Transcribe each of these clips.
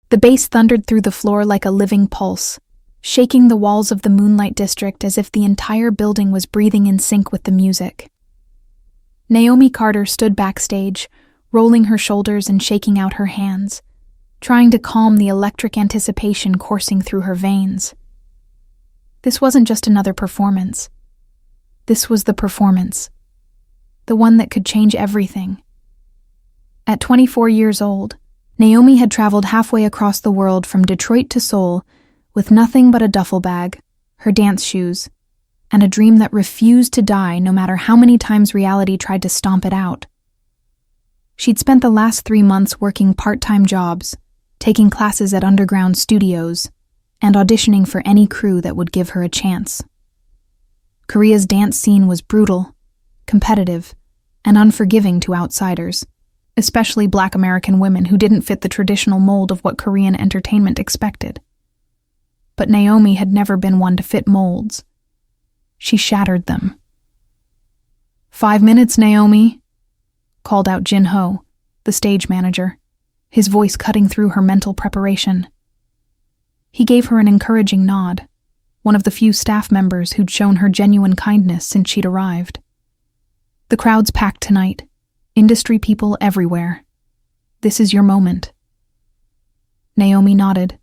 The bass thundered through the floor like a living pulse, shaking the walls of the Moonlight District as if the entire building was breathing in sync with the music. Naomi Carter stood backstage, rolling her shoulders and shaking out her hands, trying to calm the electric anticipation coursing through her veins. This wasn't just another performance. This was the performance. The one that could change everything. At 24 years old, Naomi had traveled halfway across the world from Detroit to Seoul with nothing but a duffel bag, her dance shoes, and a dream that refused to die no matter how many times reality tried to stomp it out. She'd spent the last 3 months working part-time jobs, taking classes at underground studios, and auditioning for any crew that would give her a chance. Korea's dance scene was brutal, competitive, and unforgiving to outsiders, especially Black American women who didn't fit the traditional mold of what Korean entertainment expected. But Naomi had never been one to fit molds. She shattered them. 5 minutes, Naomi, called out Jin Ho, the stage manager, his voice cutting through her mental preparation. He gave her an encouraging nod, one of the few staff members who'd shown her genuine kindness since she'd arrived. The crowd's packed tonight, industry people everywhere. This is your moment. Naomi nodded,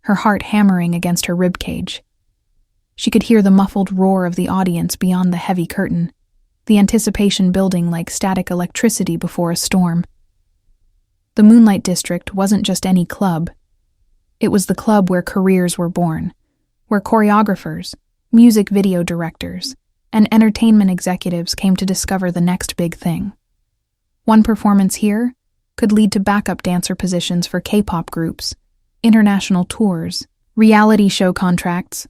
her heart hammering against her ribcage. She could hear the muffled roar of the audience beyond the heavy curtain, the anticipation building like static electricity before a storm. The Moonlight District wasn't just any club. It was the club where careers were born, where choreographers, music video directors, and entertainment executives came to discover the next big thing. One performance here could lead to backup dancer positions for K-pop groups, international tours, reality show contracts,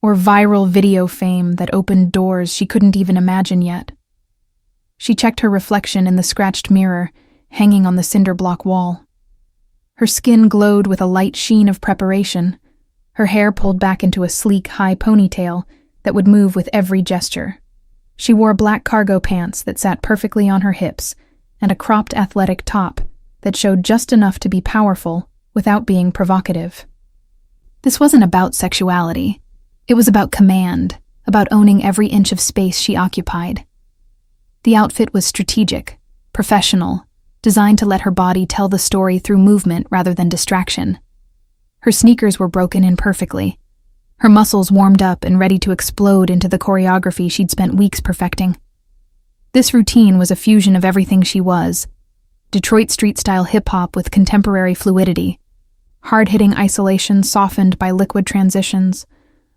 or viral video fame that opened doors she couldn't even imagine yet. She checked her reflection in the scratched mirror hanging on the cinder block wall. Her skin glowed with a light sheen of preparation, her hair pulled back into a sleek, high ponytail that would move with every gesture. She wore black cargo pants that sat perfectly on her hips and a cropped athletic top that showed just enough to be powerful without being provocative. This wasn't about sexuality. It was about command, about owning every inch of space she occupied. The outfit was strategic, professional, designed to let her body tell the story through movement rather than distraction. Her sneakers were broken in perfectly, her muscles warmed up and ready to explode into the choreography she'd spent weeks perfecting. This routine was a fusion of everything she was: Detroit street-style hip-hop with contemporary fluidity, hard-hitting isolation softened by liquid transitions,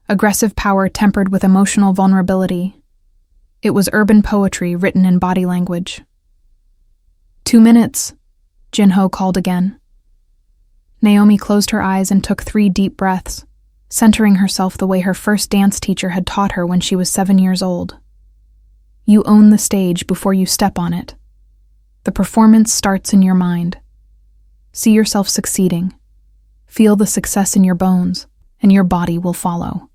aggressive power tempered with emotional vulnerability. It was urban poetry written in body language. 2 minutes, Jin Ho called again. Naomi closed her eyes and took 3 deep breaths, centering herself the way her first dance teacher had taught her when she was 7 years old. You own the stage before you step on it. The performance starts in your mind. See yourself succeeding. Feel the success in your bones, and your body will follow.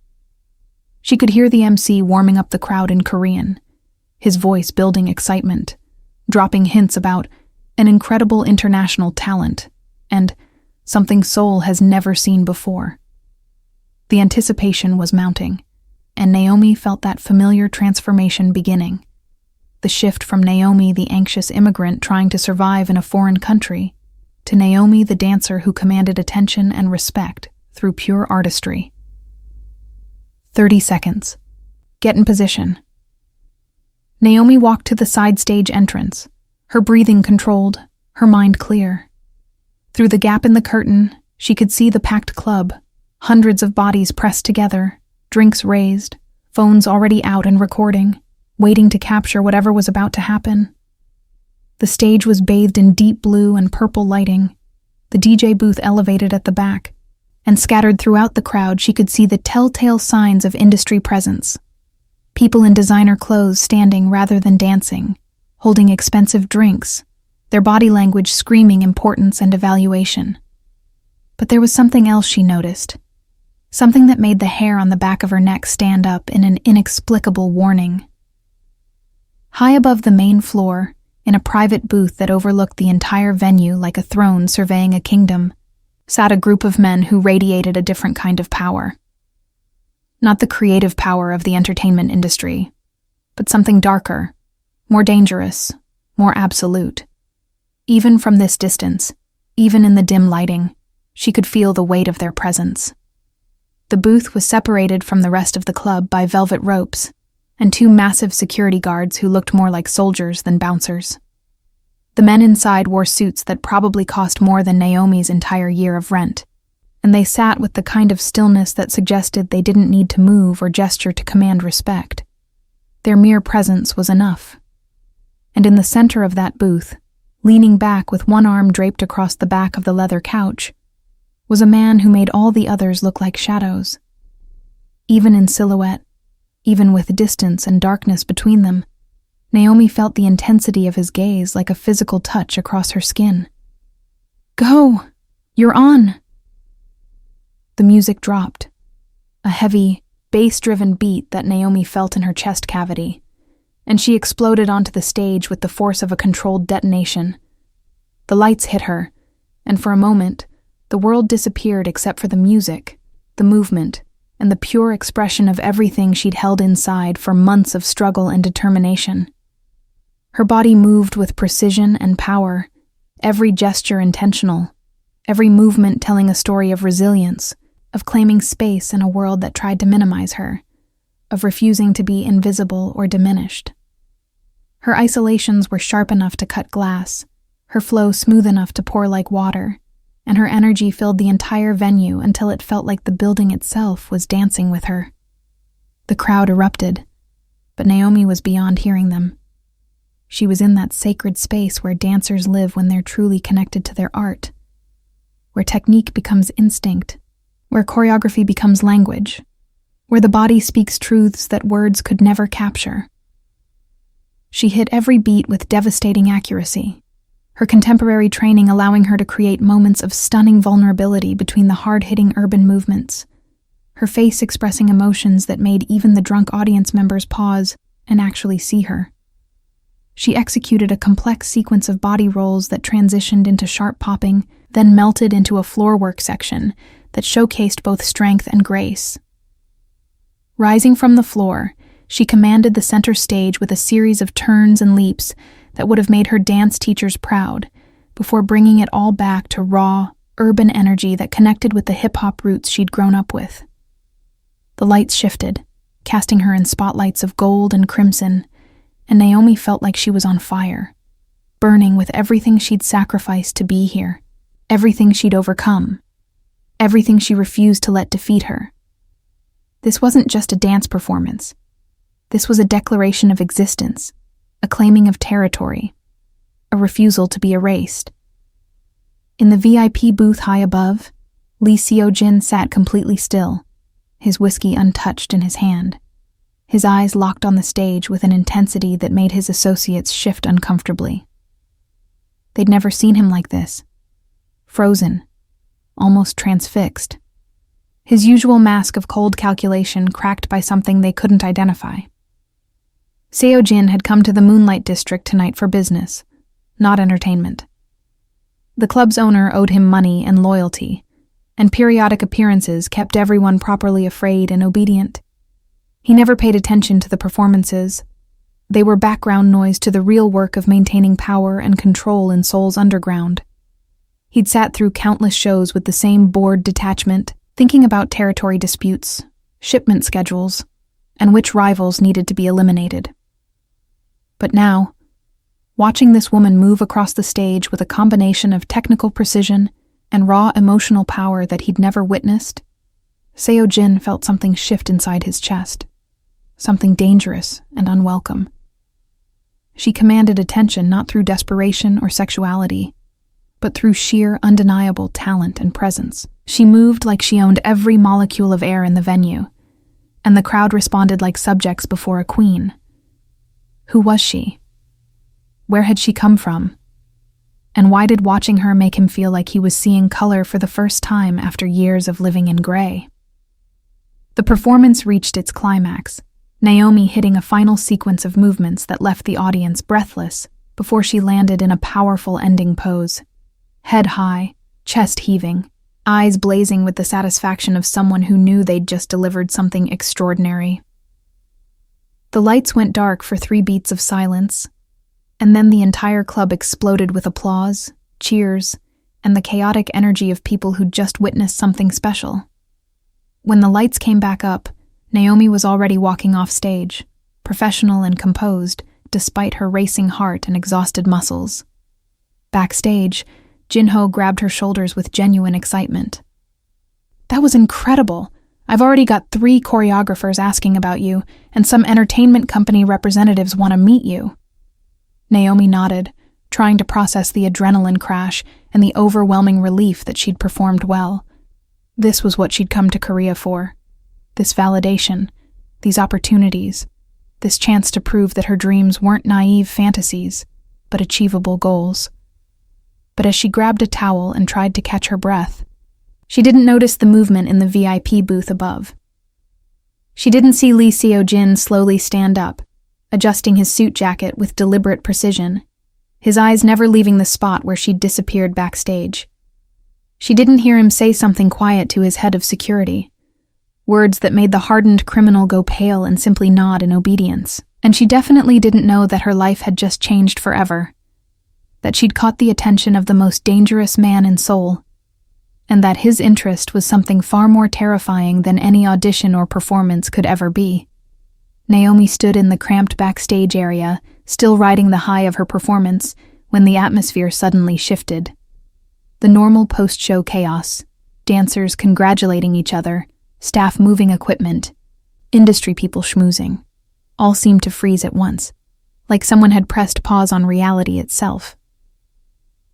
She could hear the MC warming up the crowd in Korean, his voice building excitement, dropping hints about an incredible international talent and something Seoul has never seen before. The anticipation was mounting, and Naomi felt that familiar transformation beginning. The shift from Naomi, the anxious immigrant trying to survive in a foreign country, to Naomi, the dancer who commanded attention and respect through pure artistry. 30 seconds. Get in position. Naomi walked to the side stage entrance, her breathing controlled, her mind clear. Through the gap in the curtain, she could see the packed club, hundreds of bodies pressed together, drinks raised, phones already out and recording, waiting to capture whatever was about to happen. The stage was bathed in deep blue and purple lighting, the DJ booth elevated at the back, and scattered throughout the crowd she could see the telltale signs of industry presence. People in designer clothes standing rather than dancing, holding expensive drinks, their body language screaming importance and evaluation. But there was something else she noticed, something that made the hair on the back of her neck stand up in an inexplicable warning. High above the main floor, in a private booth that overlooked the entire venue like a throne surveying a kingdom, sat a group of men who radiated a different kind of power. Not the creative power of the entertainment industry, but something darker, more dangerous, more absolute. Even from this distance, even in the dim lighting, she could feel the weight of their presence. The booth was separated from the rest of the club by velvet ropes and two massive security guards who looked more like soldiers than bouncers. The men inside wore suits that probably cost more than Naomi's entire year of rent, and they sat with the kind of stillness that suggested they didn't need to move or gesture to command respect. Their mere presence was enough. And in the center of that booth, leaning back with one arm draped across the back of the leather couch, was a man who made all the others look like shadows. Even in silhouette, even with distance and darkness between them, Naomi felt the intensity of his gaze like a physical touch across her skin. "Go! You're on!" The music dropped, a heavy, bass-driven beat that Naomi felt in her chest cavity, and she exploded onto the stage with the force of a controlled detonation. The lights hit her, and for a moment, the world disappeared except for the music, the movement, and the pure expression of everything she'd held inside for months of struggle and determination. Her body moved with precision and power, every gesture intentional, every movement telling a story of resilience, of claiming space in a world that tried to minimize her, of refusing to be invisible or diminished. Her isolations were sharp enough to cut glass, her flow smooth enough to pour like water, and her energy filled the entire venue until it felt like the building itself was dancing with her. The crowd erupted, but Naomi was beyond hearing them. She was in that sacred space where dancers live when they're truly connected to their art, where technique becomes instinct, where choreography becomes language, where the body speaks truths that words could never capture. She hit every beat with devastating accuracy, her contemporary training allowing her to create moments of stunning vulnerability between the hard-hitting urban movements, her face expressing emotions that made even the drunk audience members pause and actually see her. She executed a complex sequence of body rolls that transitioned into sharp popping, then melted into a floorwork section that showcased both strength and grace. Rising from the floor, she commanded the center stage with a series of turns and leaps that would have made her dance teachers proud, before bringing it all back to raw, urban energy that connected with the hip-hop roots she'd grown up with. The lights shifted, casting her in spotlights of gold and crimson, and Naomi felt like she was on fire, burning with everything she'd sacrificed to be here, everything she'd overcome, everything she refused to let defeat her. This wasn't just a dance performance. This was a declaration of existence, a claiming of territory, a refusal to be erased. In the VIP booth high above, Lee Seo-jin sat completely still, his whiskey untouched in his hand, his eyes locked on the stage with an intensity that made his associates shift uncomfortably. They'd never seen him like this, frozen, almost transfixed, his usual mask of cold calculation cracked by something they couldn't identify. Seo-jin had come to the Moonlight District tonight for business, not entertainment. The club's owner owed him money and loyalty, and periodic appearances kept everyone properly afraid and obedient. He never paid attention to the performances. They were background noise to the real work of maintaining power and control in Seoul's underground. He'd sat through countless shows with the same bored detachment, thinking about territory disputes, shipment schedules, and which rivals needed to be eliminated. But now, watching this woman move across the stage with a combination of technical precision and raw emotional power that he'd never witnessed, Seo-jin felt something shift inside his chest, something dangerous and unwelcome. She commanded attention not through desperation or sexuality, but through sheer, undeniable talent and presence. She moved like she owned every molecule of air in the venue, and the crowd responded like subjects before a queen. Who was she? Where had she come from? And why did watching her make him feel like he was seeing color for the first time after years of living in gray? The performance reached its climax, Naomi hitting a final sequence of movements that left the audience breathless before she landed in a powerful ending pose. Head high, chest heaving, eyes blazing with the satisfaction of someone who knew they'd just delivered something extraordinary. The lights went dark for 3 beats of silence, and then the entire club exploded with applause, cheers, and the chaotic energy of people who'd just witnessed something special. When the lights came back up, Naomi was already walking off stage, professional and composed, despite her racing heart and exhausted muscles. Backstage, Jinho grabbed her shoulders with genuine excitement. "That was incredible! I've already got 3 choreographers asking about you, and some entertainment company representatives want to meet you." Naomi nodded, trying to process the adrenaline crash and the overwhelming relief that she'd performed well. This was what she'd come to Korea for. This validation, these opportunities, this chance to prove that her dreams weren't naive fantasies, but achievable goals. But as she grabbed a towel and tried to catch her breath, she didn't notice the movement in the VIP booth above. She didn't see Lee Seo-jin slowly stand up, adjusting his suit jacket with deliberate precision, his eyes never leaving the spot where she'd disappeared backstage. She didn't hear him say something quiet to his head of security, words that made the hardened criminal go pale and simply nod in obedience. And she definitely didn't know that her life had just changed forever, that she'd caught the attention of the most dangerous man in Seoul, and that his interest was something far more terrifying than any audition or performance could ever be. Naomi stood in the cramped backstage area, still riding the high of her performance, when the atmosphere suddenly shifted. The normal post-show chaos, dancers congratulating each other, staff moving equipment, industry people schmoozing, all seemed to freeze at once, like someone had pressed pause on reality itself.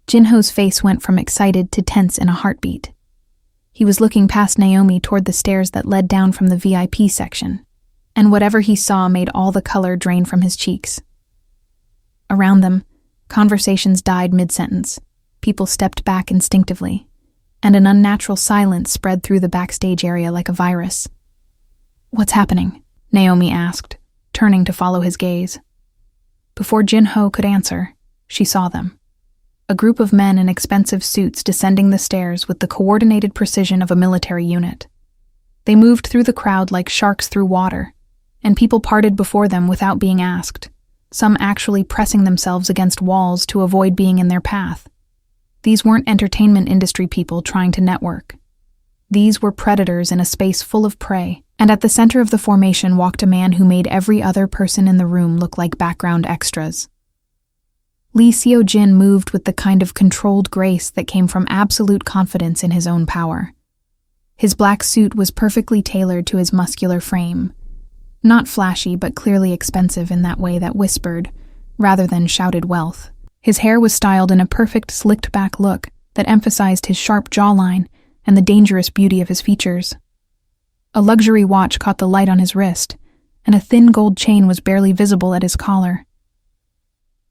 Jinho's face went from excited to tense in a heartbeat. He was looking past Naomi toward the stairs that led down from the VIP section, and whatever he saw made all the color drain from his cheeks. Around them, conversations died mid-sentence. People stepped back instinctively, and an unnatural silence spread through the backstage area like a virus. "What's happening?" Naomi asked, turning to follow his gaze. Before Jinho could answer, she saw them. A group of men in expensive suits descending the stairs with the coordinated precision of a military unit. They moved through the crowd like sharks through water, and people parted before them without being asked, some actually pressing themselves against walls to avoid being in their path. These weren't entertainment industry people trying to network. These were predators in a space full of prey, and at the center of the formation walked a man who made every other person in the room look like background extras. Lee Seo-jin moved with the kind of controlled grace that came from absolute confidence in his own power. His black suit was perfectly tailored to his muscular frame, not flashy but clearly expensive in that way that whispered, rather than shouted wealth. His hair was styled in a perfect slicked-back look that emphasized his sharp jawline and the dangerous beauty of his features. A luxury watch caught the light on his wrist, and a thin gold chain was barely visible at his collar.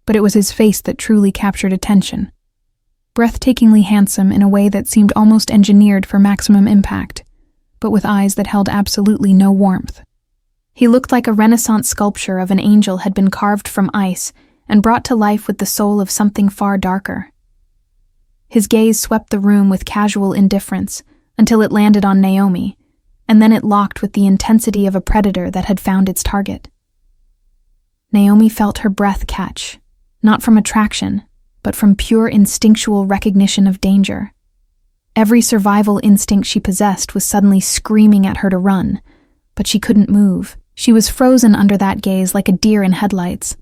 But it was his face that truly captured attention, breathtakingly handsome in a way that seemed almost engineered for maximum impact, but with eyes that held absolutely no warmth. He looked like a Renaissance sculpture of an angel had been carved from ice and brought to life with the soul of something far darker. His gaze swept the room with casual indifference until it landed on Naomi, and then it locked with the intensity of a predator that had found its target. Naomi felt her breath catch, not from attraction, but from pure instinctual recognition of danger. Every survival instinct she possessed was suddenly screaming at her to run, but she couldn't move. She was frozen under that gaze like a deer in headlights,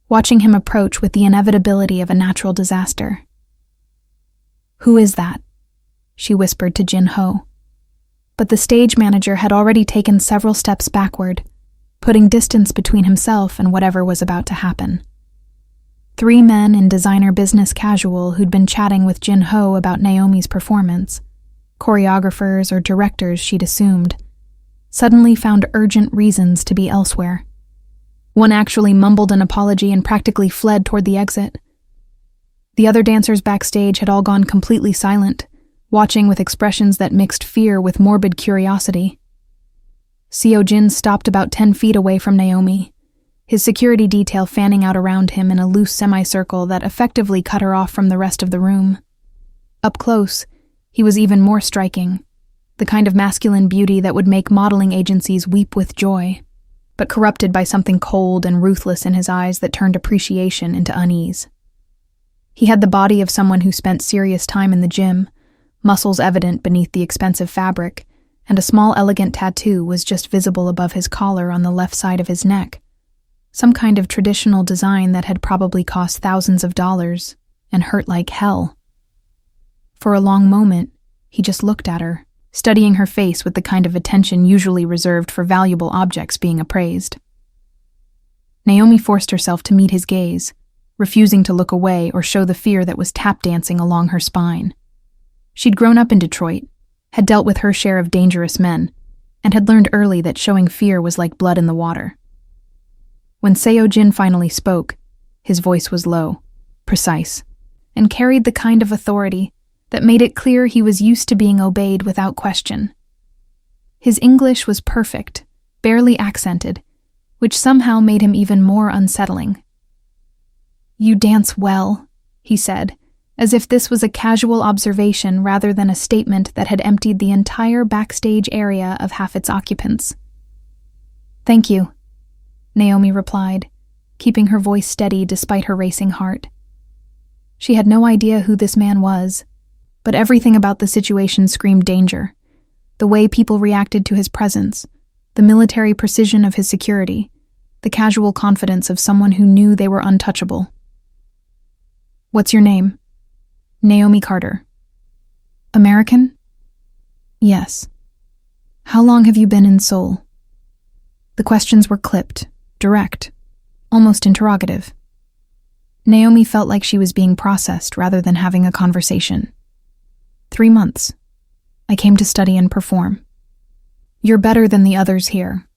watching him approach with the inevitability of a natural disaster. "Who is that?" she whispered to Jinho. But the stage manager had already taken several steps backward, putting distance between himself and whatever was about to happen. 3 men in designer business casual who'd been chatting with Jinho about Naomi's performance, choreographers or directors she'd assumed, suddenly found urgent reasons to be elsewhere. One actually mumbled an apology and practically fled toward the exit. The other dancers backstage had all gone completely silent, watching with expressions that mixed fear with morbid curiosity. Seo-jin stopped about 10 feet away from Naomi, his security detail fanning out around him in a loose semicircle that effectively cut her off from the rest of the room. Up close, He was even more striking, the kind of masculine beauty that would make modeling agencies weep with joy, but corrupted by something cold and ruthless in his eyes that turned appreciation into unease. He had the body of someone who spent serious time in the gym, muscles evident beneath the expensive fabric, and a small elegant tattoo was just visible above his collar on the left side of his neck, some kind of traditional design that had probably cost thousands of dollars and hurt like hell. For a long moment, he just looked at her, studying her face with the kind of attention usually reserved for valuable objects being appraised. Naomi forced herself to meet his gaze, refusing to look away or show the fear that was tap-dancing along her spine. She'd grown up in Detroit, had dealt with her share of dangerous men, and had learned early that showing fear was like blood in the water. When Seo-jin finally spoke, his voice was low, precise, and carried the kind of authority that made it clear he was used to being obeyed without question. His English was perfect, barely accented, which somehow made him even more unsettling. "You dance well," he said, as if this was a casual observation rather than a statement that had emptied the entire backstage area of half its occupants. "Thank you," Naomi replied, keeping her voice steady despite her racing heart. She had no idea who this man was, but everything about the situation screamed danger. The way people reacted to his presence, the military precision of his security, the casual confidence of someone who knew they were untouchable. "What's your name?" "Naomi Carter." "American?" "Yes." "How long have you been in Seoul?" The questions were clipped, direct, almost interrogative. Naomi felt like she was being processed rather than having a conversation. 3 months. I came to study and perform." "You're better than the others here,"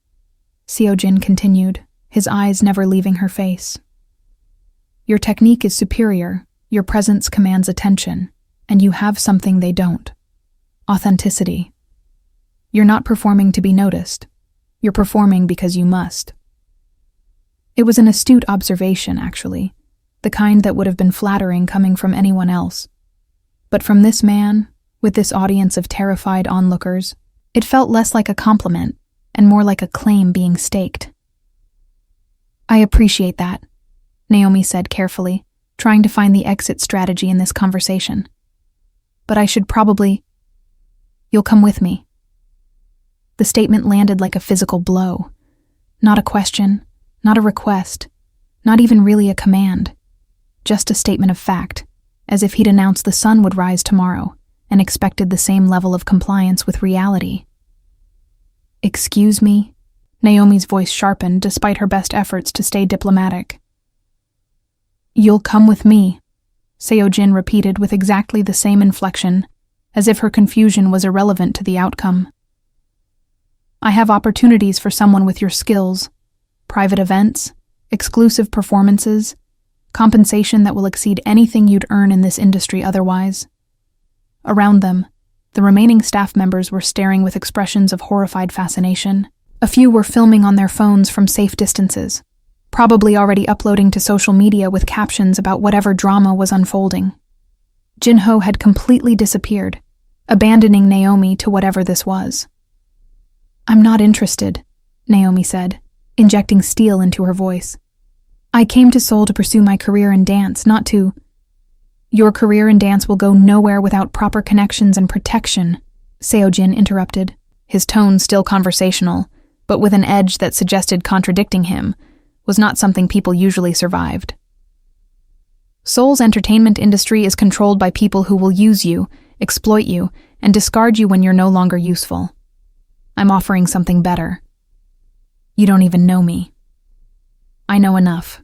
Seo-jin continued, his eyes never leaving her face. "Your technique is superior, your presence commands attention, and you have something they don't. Authenticity. You're not performing to be noticed. You're performing because you must." It was an astute observation, actually, the kind that would have been flattering coming from anyone else. But from this man, with this audience of terrified onlookers, it felt less like a compliment and more like a claim being staked. "I appreciate that," Naomi said carefully, trying to find the exit strategy in this conversation. "But I should probably... You'll come with me." The statement landed like a physical blow. Not a question, not a request, not even really a command. Just a statement of fact, as if he'd announced the sun would rise tomorrow and expected the same level of compliance with reality. "Excuse me?" Naomi's voice sharpened despite her best efforts to stay diplomatic. "You'll come with me," Seo-jin repeated with exactly the same inflection, as if her confusion was irrelevant to the outcome. "I have opportunities for someone with your skills, private events, exclusive performances, compensation that will exceed anything you'd earn in this industry otherwise." Around them, the remaining staff members were staring with expressions of horrified fascination. A few were filming on their phones from safe distances, probably already uploading to social media with captions about whatever drama was unfolding. Jin-ho had completely disappeared, abandoning Naomi to whatever this was. "I'm not interested," Naomi said, injecting steel into her voice. "I came to Seoul to pursue my career in dance, not to—" "Your career in dance will go nowhere without proper connections and protection," Seo-jin interrupted, his tone still conversational, but with an edge that suggested contradicting him was not something people usually survived. "Seoul's entertainment industry is controlled by people who will use you, exploit you, and discard you when you're no longer useful. I'm offering something better. You don't even know me. I know enough.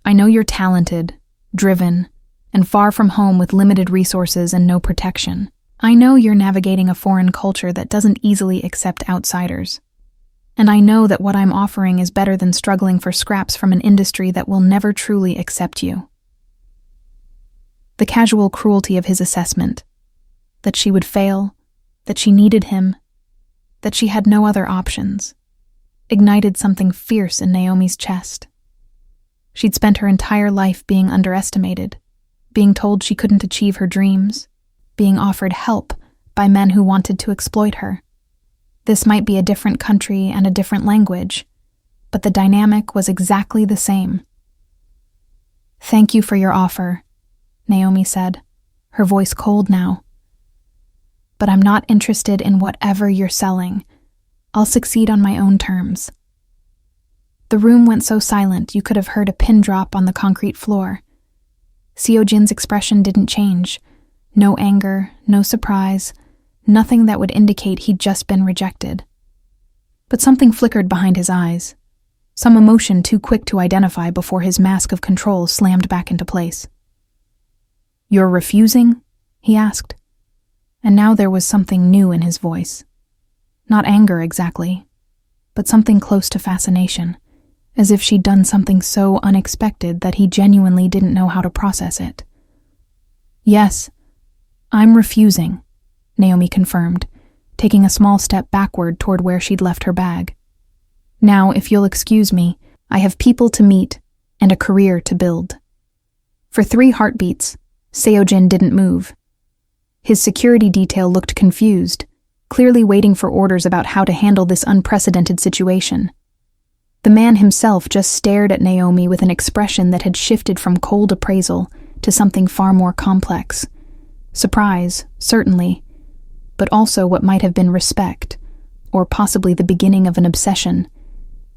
I know you're talented, driven, and far from home with limited resources and no protection. I know you're navigating a foreign culture that doesn't easily accept outsiders. And I know that what I'm offering is better than struggling for scraps from an industry that will never truly accept you." The casual cruelty of his assessment, that she would fail, that she needed him, that she had no other options, ignited something fierce in Naomi's chest. She'd spent her entire life being underestimated, being told she couldn't achieve her dreams, being offered help by men who wanted to exploit her. This might be a different country and a different language, but the dynamic was exactly the same. "Thank you for your offer," Naomi said, her voice cold now. "But I'm not interested in whatever you're selling. I'll succeed on my own terms." The room went so silent you could have heard a pin drop on the concrete floor. Seo-jin's expression didn't change. No anger, no surprise, nothing that would indicate he'd just been rejected. But something flickered behind his eyes, some emotion too quick to identify before his mask of control slammed back into place. "You're refusing?" he asked. And now there was something new in his voice. Not anger exactly, but something close to fascination, as if she'd done something so unexpected that he genuinely didn't know how to process it. "Yes, I'm refusing," Naomi confirmed, taking a small step backward toward where she'd left her bag. "Now, if you'll excuse me, I have people to meet and a career to build." For 3 heartbeats, Seo-jin didn't move. His security detail looked confused, clearly waiting for orders about how to handle this unprecedented situation. The man himself just stared at Naomi with an expression that had shifted from cold appraisal to something far more complex. Surprise, certainly, but also what might have been respect, or possibly the beginning of an obsession.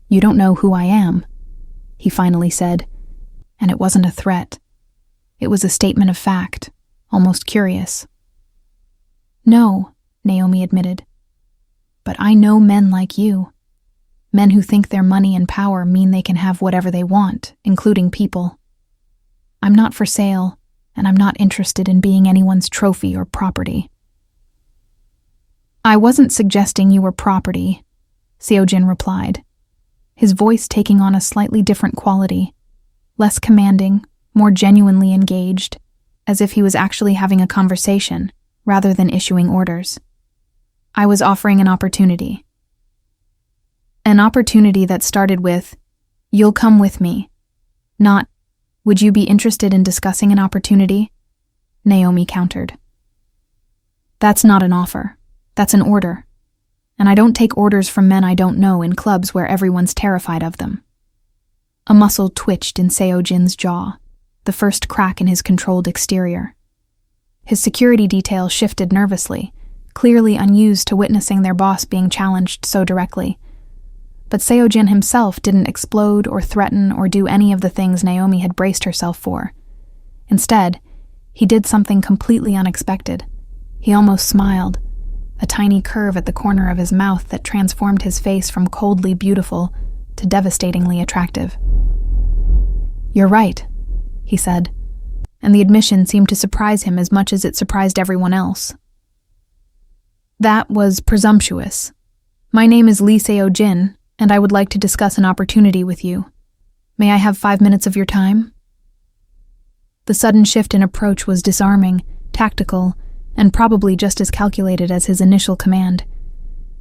"You don't know who I am," he finally said, and it wasn't a threat. It was a statement of fact, almost curious. "No," Naomi admitted, "but I know men like you. Men who think their money and power mean they can have whatever they want, including people. I'm not for sale, and I'm not interested in being anyone's trophy or property." "I wasn't suggesting you were property," Seo-jin replied, his voice taking on a slightly different quality, less commanding, more genuinely engaged, as if he was actually having a conversation rather than issuing orders. "I was offering an opportunity. An opportunity that started with, 'You'll come with me,' not, 'Would you be interested in discussing an opportunity?'" Naomi countered. "That's not an offer. That's an order. And I don't take orders from men I don't know in clubs where everyone's terrified of them." A muscle twitched in Seo-jin's jaw, the first crack in his controlled exterior. His security detail shifted nervously, clearly unused to witnessing their boss being challenged so directly. But Seo-jin himself didn't explode or threaten or do any of the things Naomi had braced herself for. Instead, he did something completely unexpected. He almost smiled, a tiny curve at the corner of his mouth that transformed his face from coldly beautiful to devastatingly attractive. "You're right," he said, and the admission seemed to surprise him as much as it surprised everyone else. "That was presumptuous. My name is Lee Seo-jin, and I would like to discuss an opportunity with you. May I have 5 minutes of your time?" The sudden shift in approach was disarming, tactical, and probably just as calculated as his initial command.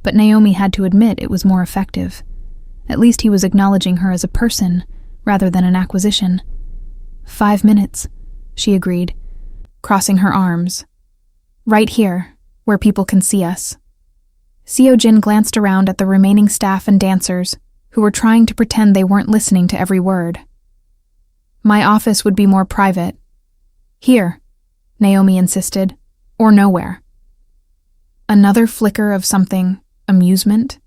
But Naomi had to admit it was more effective. At least he was acknowledging her as a person, rather than an acquisition. 5 minutes, she agreed, crossing her arms. "Right here, where people can see us." Seo-jin glanced around at the remaining staff and dancers, who were trying to pretend they weren't listening to every word. "My office would be more private. Here," Naomi insisted, "or nowhere." Another flicker of something, amusement,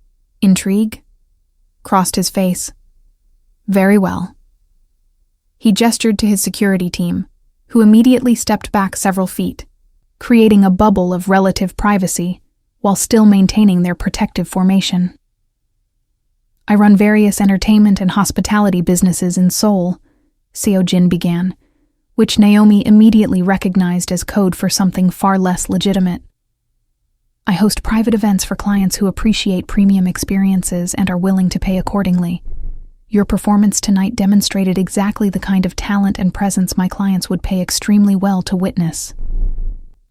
intrigue, crossed his face. "Very well." He gestured to his security team, who immediately stepped back several feet, creating a bubble of relative privacy while still maintaining their protective formation. "I run various entertainment and hospitality businesses in Seoul," Seo-jin began, which Naomi immediately recognized as code for something far less legitimate. "I host private events for clients who appreciate premium experiences and are willing to pay accordingly. Your performance tonight demonstrated exactly the kind of talent and presence my clients would pay extremely well to witness.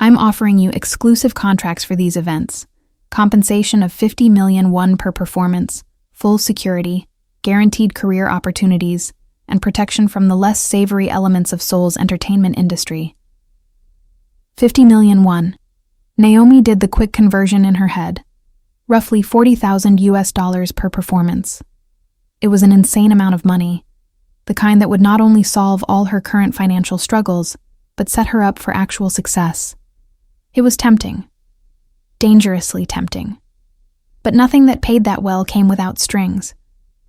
I'm offering you exclusive contracts for these events, compensation of 50 million won per performance, full security, guaranteed career opportunities, and protection from the less savory elements of Seoul's entertainment industry." 50 million won, Naomi did the quick conversion in her head. Roughly $40,000 per performance. It was an insane amount of money, the kind that would not only solve all her current financial struggles, but set her up for actual success. It was tempting. Dangerously tempting. But nothing that paid that well came without strings,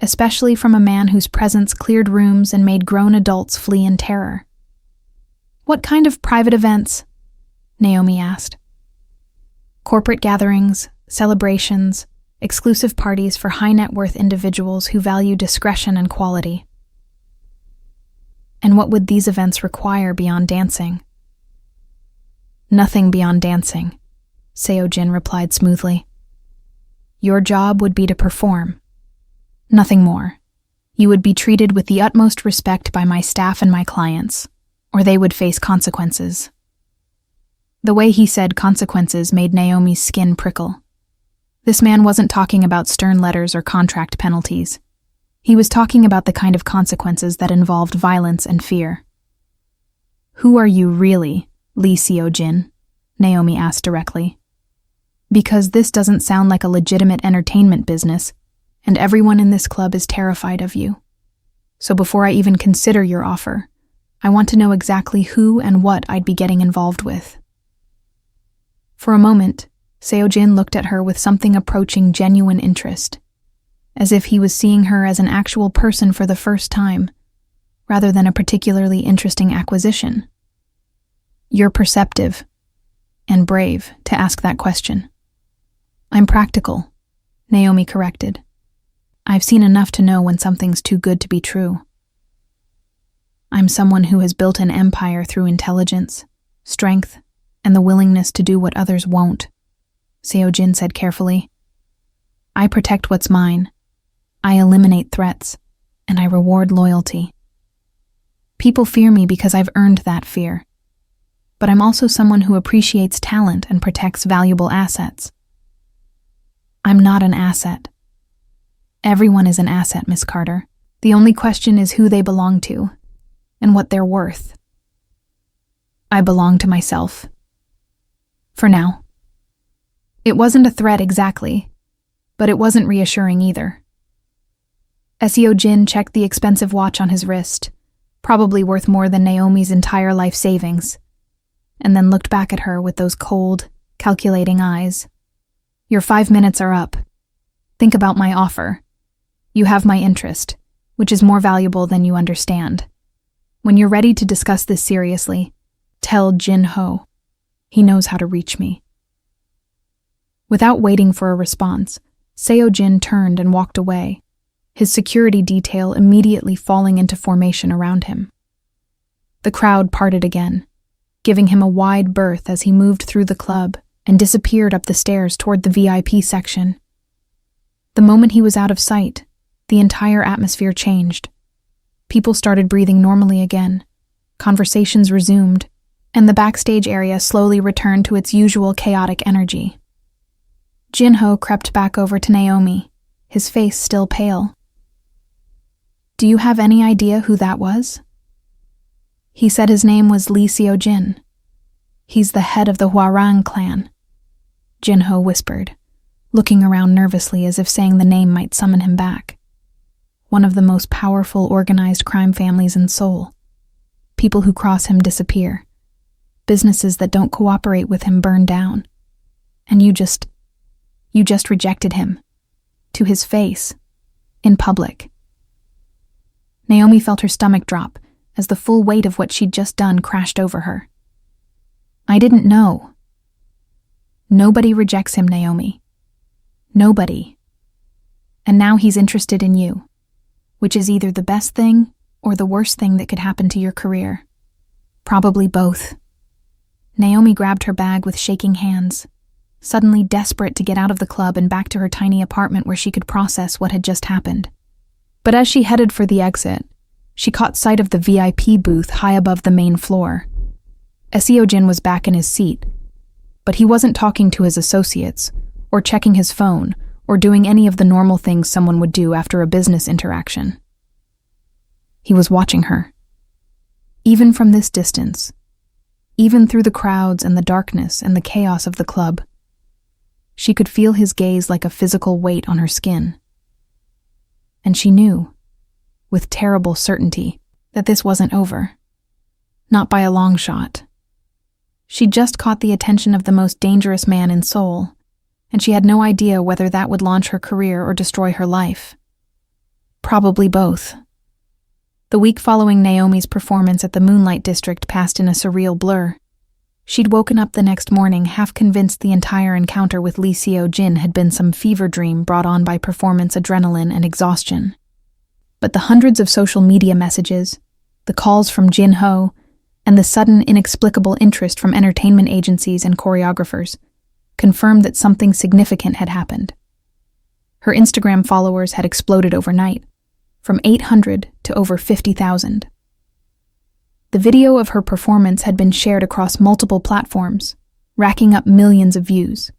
especially from a man whose presence cleared rooms and made grown adults flee in terror. "What kind of private events?" Naomi asked. "Corporate gatherings, celebrations, exclusive parties for high-net-worth individuals who value discretion and quality." "And what would these events require beyond dancing?" "Nothing beyond dancing," Seo-jin replied smoothly. "Your job would be to perform. Nothing more. You would be treated with the utmost respect by my staff and my clients, or they would face consequences." The way he said consequences made Naomi's skin prickle. This man wasn't talking about stern letters or contract penalties. He was talking about the kind of consequences that involved violence and fear. "Who are you really, Lee Seo-jin?" Naomi asked directly. "Because this doesn't sound like a legitimate entertainment business, and everyone in this club is terrified of you. So before I even consider your offer, I want to know exactly who and what I'd be getting involved with." For a moment, Seo-jin looked at her with something approaching genuine interest, as if he was seeing her as an actual person for the first time, rather than a particularly interesting acquisition. "You're perceptive and brave to ask that question." "I'm practical," Naomi corrected. "I've seen enough to know when something's too good to be true." "I'm someone who has built an empire through intelligence, strength, and the willingness to do what others won't," Seo-jin said carefully. "I protect what's mine, I eliminate threats, and I reward loyalty. People fear me because I've earned that fear. But I'm also someone who appreciates talent and protects valuable assets. I'm not an asset. Everyone is an asset, Miss Carter. The only question is who they belong to, and what they're worth. I belong to myself. For now." It wasn't a threat exactly, but it wasn't reassuring either. Seo-jin checked the expensive watch on his wrist, probably worth more than Naomi's entire life savings, and then looked back at her with those cold, calculating eyes. "Your 5 minutes are up. Think about my offer. You have my interest, which is more valuable than you understand. When you're ready to discuss this seriously, tell Jin-ho. He knows how to reach me." Without waiting for a response, Seo-jin turned and walked away, his security detail immediately falling into formation around him. The crowd parted again, giving him a wide berth as he moved through the club and disappeared up the stairs toward the VIP section. The moment he was out of sight, the entire atmosphere changed. People started breathing normally again, conversations resumed, and the backstage area slowly returned to its usual chaotic energy. Jin-ho crept back over to Naomi, his face still pale. "Do you have any idea who that was?" "He said his name was Lee Seo-jin. He's the head of the Hwarang clan," Jin-ho whispered, looking around nervously as if saying the name might summon him back. "One of the most powerful organized crime families in Seoul. People who cross him disappear. Businesses that don't cooperate with him burn down. And you just rejected him. To his face. In public." Naomi felt her stomach drop as the full weight of what she'd just done crashed over her. "I didn't know." "Nobody rejects him, Naomi. Nobody. And now he's interested in you, which is either the best thing or the worst thing that could happen to your career. Probably both." Naomi grabbed her bag with shaking hands, suddenly desperate to get out of the club and back to her tiny apartment where she could process what had just happened. But as she headed for the exit, she caught sight of the VIP booth high above the main floor. Seo-jin was back in his seat, but he wasn't talking to his associates, or checking his phone, or doing any of the normal things someone would do after a business interaction. He was watching her. Even from this distance, even through the crowds and the darkness and the chaos of the club. She could feel his gaze like a physical weight on her skin. And she knew, with terrible certainty, that this wasn't over. Not by a long shot. She'd just caught the attention of the most dangerous man in Seoul, and she had no idea whether that would launch her career or destroy her life. Probably both. The week following Naomi's performance at the Moonlight District passed in a surreal blur. She'd woken up the next morning half convinced the entire encounter with Lee Seo-jin had been some fever dream brought on by performance adrenaline and exhaustion. But the hundreds of social media messages, the calls from Jin-ho, and the sudden inexplicable interest from entertainment agencies and choreographers confirmed that something significant had happened. Her Instagram followers had exploded overnight, from 800 to over 50,000. The video of her performance had been shared across multiple platforms, racking up millions of views.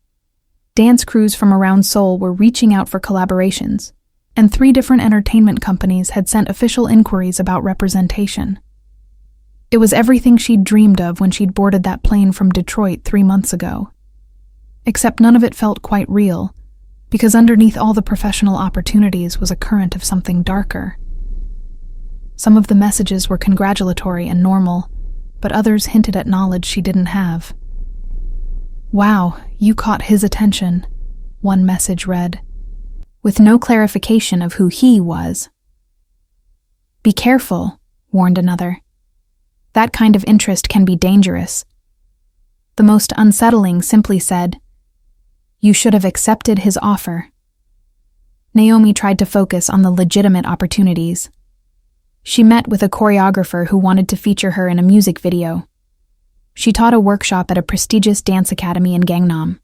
Dance crews from around Seoul were reaching out for collaborations, and 3 different entertainment companies had sent official inquiries about representation. It was everything she'd dreamed of when she'd boarded that plane from Detroit 3 months ago. Except none of it felt quite real, because underneath all the professional opportunities was a current of something darker. Some of the messages were congratulatory and normal, but others hinted at knowledge she didn't have. "Wow, you caught his attention," one message read, with no clarification of who he was. "Be careful," warned another. "That kind of interest can be dangerous." The most unsettling simply said, "You should have accepted his offer." Naomi tried to focus on the legitimate opportunities. She met with a choreographer who wanted to feature her in a music video. She taught a workshop at a prestigious dance academy in Gangnam.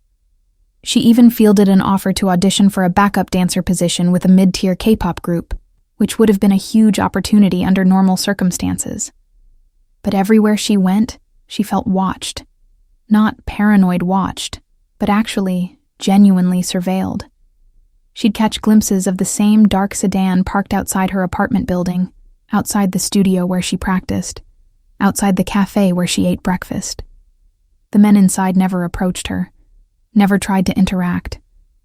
She even fielded an offer to audition for a backup dancer position with a mid-tier K-pop group, which would have been a huge opportunity under normal circumstances. But everywhere she went, she felt watched. Not paranoid watched, but actually, genuinely surveilled. She'd catch glimpses of the same dark sedan parked outside her apartment building, outside the studio where she practiced, outside the cafe where she ate breakfast. The men inside never approached her, never tried to interact,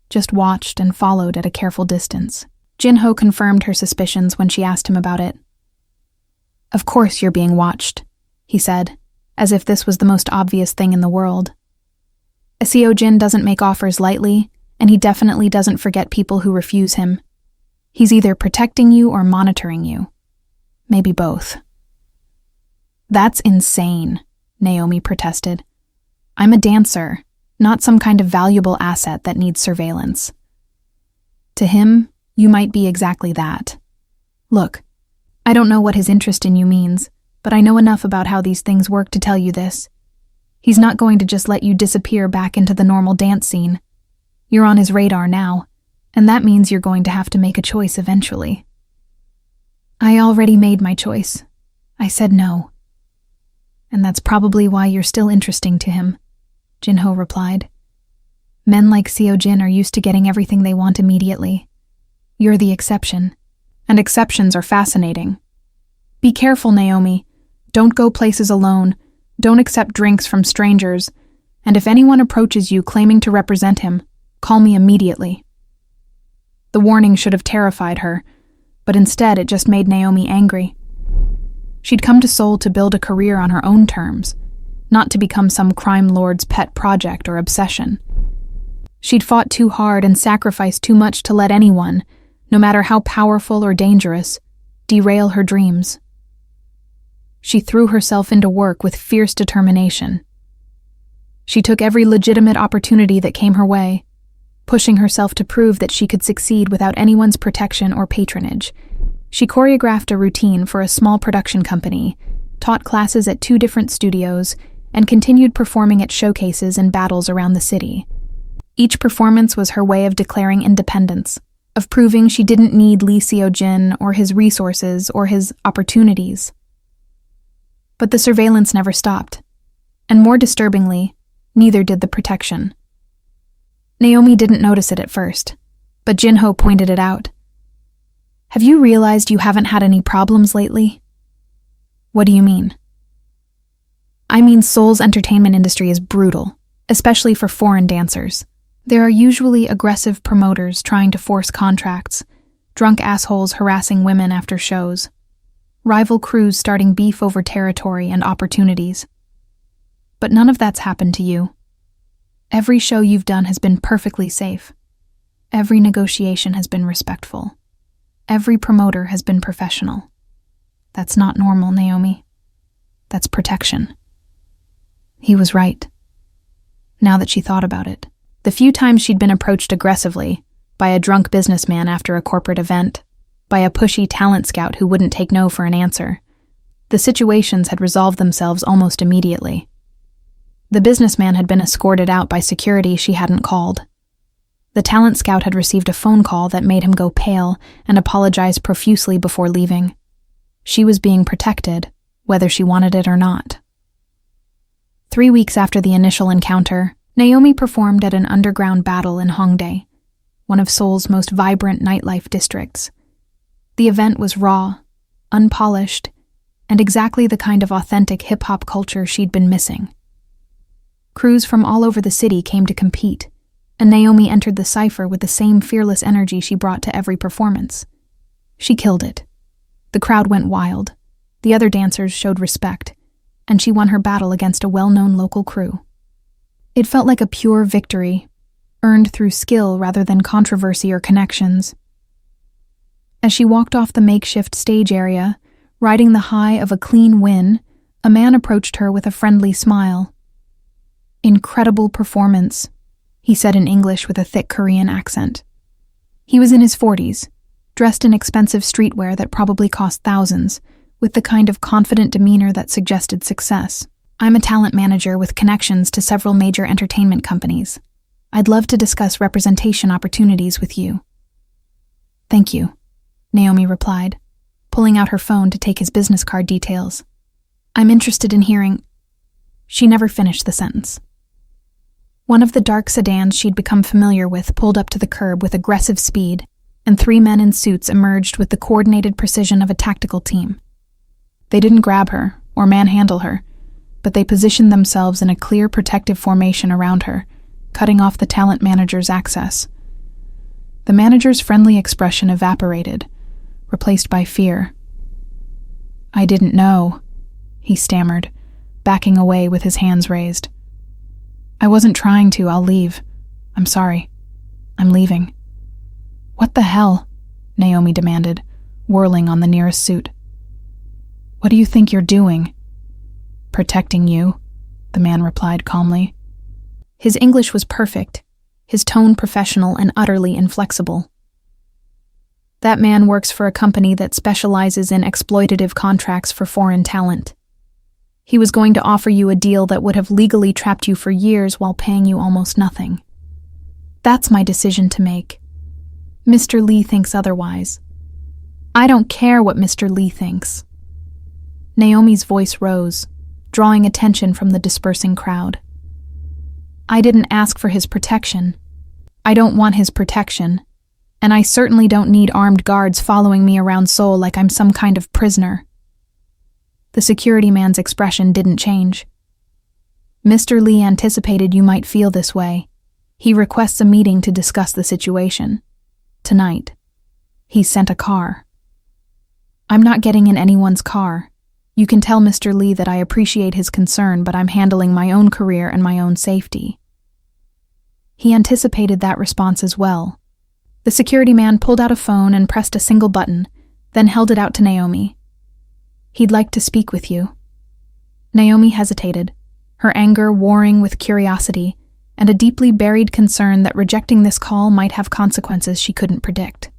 just watched and followed at a careful distance. Jin-ho confirmed her suspicions when she asked him about it. "Of course you're being watched," he said, as if this was the most obvious thing in the world. Seo-jin doesn't make offers lightly, and he definitely doesn't forget people who refuse him. He's either protecting you or monitoring you. Maybe both. "That's insane," Naomi protested. "I'm a dancer, not some kind of valuable asset that needs surveillance." To him, you might be exactly that. "Look, I don't know what his interest in you means, but I know enough about how these things work to tell you this. He's not going to just let you disappear back into the normal dance scene. You're on his radar now, and that means you're going to have to make a choice eventually." "I already made my choice. I said no." "And that's probably why you're still interesting to him," Jin-ho replied. "Men like Seo-jin are used to getting everything they want immediately. You're the exception, and exceptions are fascinating. Be careful, Naomi. Don't go places alone. Don't accept drinks from strangers, and if anyone approaches you claiming to represent him, call me immediately." The warning should have terrified her, but instead it just made Naomi angry. She'd come to Seoul to build a career on her own terms, not to become some crime lord's pet project or obsession. She'd fought too hard and sacrificed too much to let anyone, no matter how powerful or dangerous, derail her dreams. She threw herself into work with fierce determination. She took every legitimate opportunity that came her way, pushing herself to prove that she could succeed without anyone's protection or patronage. She choreographed a routine for a small production company, taught classes at 2 different studios, and continued performing at showcases and battles around the city. Each performance was her way of declaring independence, of proving she didn't need Lee Seo-jin or his resources or his opportunities. But the surveillance never stopped, and more disturbingly, neither did the protection. Naomi didn't notice it at first, but Jin-ho pointed it out. "Have you realized you haven't had any problems lately?" "What do you mean?" I mean, Seoul's entertainment industry is brutal, especially for foreign dancers. There are usually aggressive promoters trying to force contracts, drunk assholes harassing women after shows, rival crews starting beef over territory and opportunities. But none of that's happened to you. Every show you've done has been perfectly safe. Every negotiation has been respectful. Every promoter has been professional. That's not normal, Naomi. That's protection. He was right. Now that she thought about it, the few times she'd been approached aggressively, by a drunk businessman after a corporate event, by a pushy talent scout who wouldn't take no for an answer, the situations had resolved themselves almost immediately. The businessman had been escorted out by security she hadn't called. The talent scout had received a phone call that made him go pale and apologize profusely before leaving. She was being protected, whether she wanted it or not. 3 weeks after the initial encounter, Naomi performed at an underground battle in Hongdae, one of Seoul's most vibrant nightlife districts. The event was raw, unpolished, and exactly the kind of authentic hip-hop culture she'd been missing. Crews from all over the city came to compete, and Naomi entered the cypher with the same fearless energy she brought to every performance. She killed it. The crowd went wild. The other dancers showed respect, and she won her battle against a well-known local crew. It felt like a pure victory, earned through skill rather than controversy or connections. As she walked off the makeshift stage area, riding the high of a clean win, a man approached her with a friendly smile. "Incredible performance," he said in English with a thick Korean accent. He was in his 40s, dressed in expensive streetwear that probably cost thousands, with the kind of confident demeanor that suggested success. "I'm a talent manager with connections to several major entertainment companies. I'd love to discuss representation opportunities with you." "Thank you," Naomi replied, pulling out her phone to take his business card details. "I'm interested in hearing—" She never finished the sentence. One of the dark sedans she'd become familiar with pulled up to the curb with aggressive speed, and 3 men in suits emerged with the coordinated precision of a tactical team. They didn't grab her or manhandle her, but they positioned themselves in a clear protective formation around her, cutting off the talent manager's access. The manager's friendly expression evaporated, replaced by fear. "I didn't know," he stammered, backing away with his hands raised. "I wasn't trying to. I'll leave. I'm sorry. I'm leaving." "What the hell?" Naomi demanded, whirling on the nearest suit. "What do you think you're doing?" "Protecting you," the man replied calmly. His English was perfect, his tone professional and utterly inflexible. "That man works for a company that specializes in exploitative contracts for foreign talent. He was going to offer you a deal that would have legally trapped you for years while paying you almost nothing. That's my decision to make. Mr. Lee thinks otherwise. I don't care what Mr. Lee thinks." Naomi's voice rose, drawing attention from the dispersing crowd. "I didn't ask for his protection. I don't want his protection, and I certainly don't need armed guards following me around Seoul like I'm some kind of prisoner." The security man's expression didn't change. "Mr. Lee anticipated you might feel this way. He requests a meeting to discuss the situation. Tonight. He's sent a car." "I'm not getting in anyone's car. You can tell Mr. Lee that I appreciate his concern, but I'm handling my own career and my own safety." He anticipated that response as well. The security man pulled out a phone and pressed a single button, then held it out to Naomi. "He'd like to speak with you." Naomi hesitated, her anger warring with curiosity and a deeply buried concern that rejecting this call might have consequences she couldn't predict.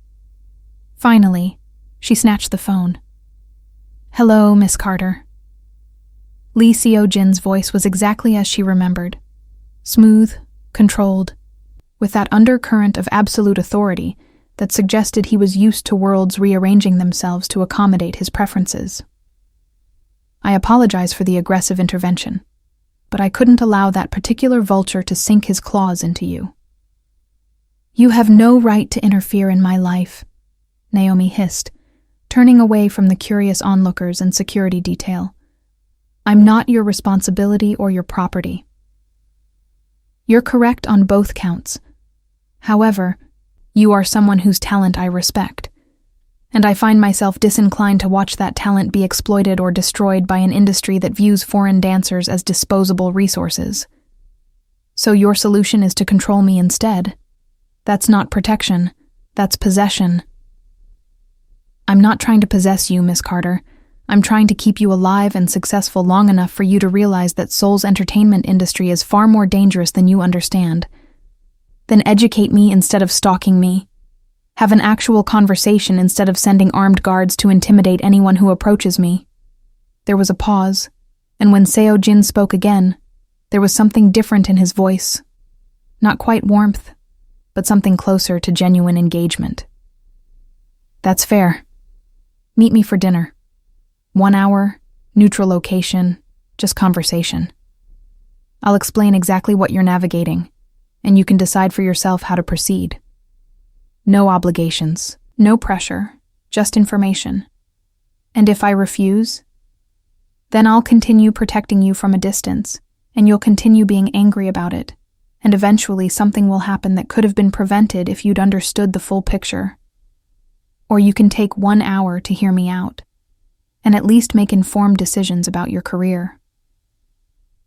Finally, she snatched the phone. "Hello, Miss Carter." Lee Seo-jin's voice was exactly as she remembered. Smooth, controlled, with that undercurrent of absolute authority that suggested he was used to worlds rearranging themselves to accommodate his preferences. "I apologize for the aggressive intervention, but I couldn't allow that particular vulture to sink his claws into you." "You have no right to interfere in my life," Naomi hissed, turning away from the curious onlookers and security detail. I'm not your responsibility or your property. You're correct on both counts. However, you are someone whose talent I respect, and I find myself disinclined to watch that talent be exploited or destroyed by an industry that views foreign dancers as disposable resources. So your solution is to control me instead. That's not protection, that's possession. I'm not trying to possess you, Miss Carter. I'm trying to keep you alive and successful long enough for you to realize that Seoul's entertainment industry is far more dangerous than you understand. Then educate me instead of stalking me. Have an actual conversation instead of sending armed guards to intimidate anyone who approaches me. There was a pause, and when Seo Jin spoke again, there was something different in his voice. Not quite warmth, but something closer to genuine engagement. That's fair. Meet me for dinner. 1 hour, neutral location, just conversation. I'll explain exactly what you're navigating, and you can decide for yourself how to proceed. No obligations, no pressure, just information. And if I refuse, then I'll continue protecting you from a distance, and you'll continue being angry about it, and eventually something will happen that could have been prevented if you'd understood the full picture. Or you can take 1 hour to hear me out, and at least make informed decisions about your career.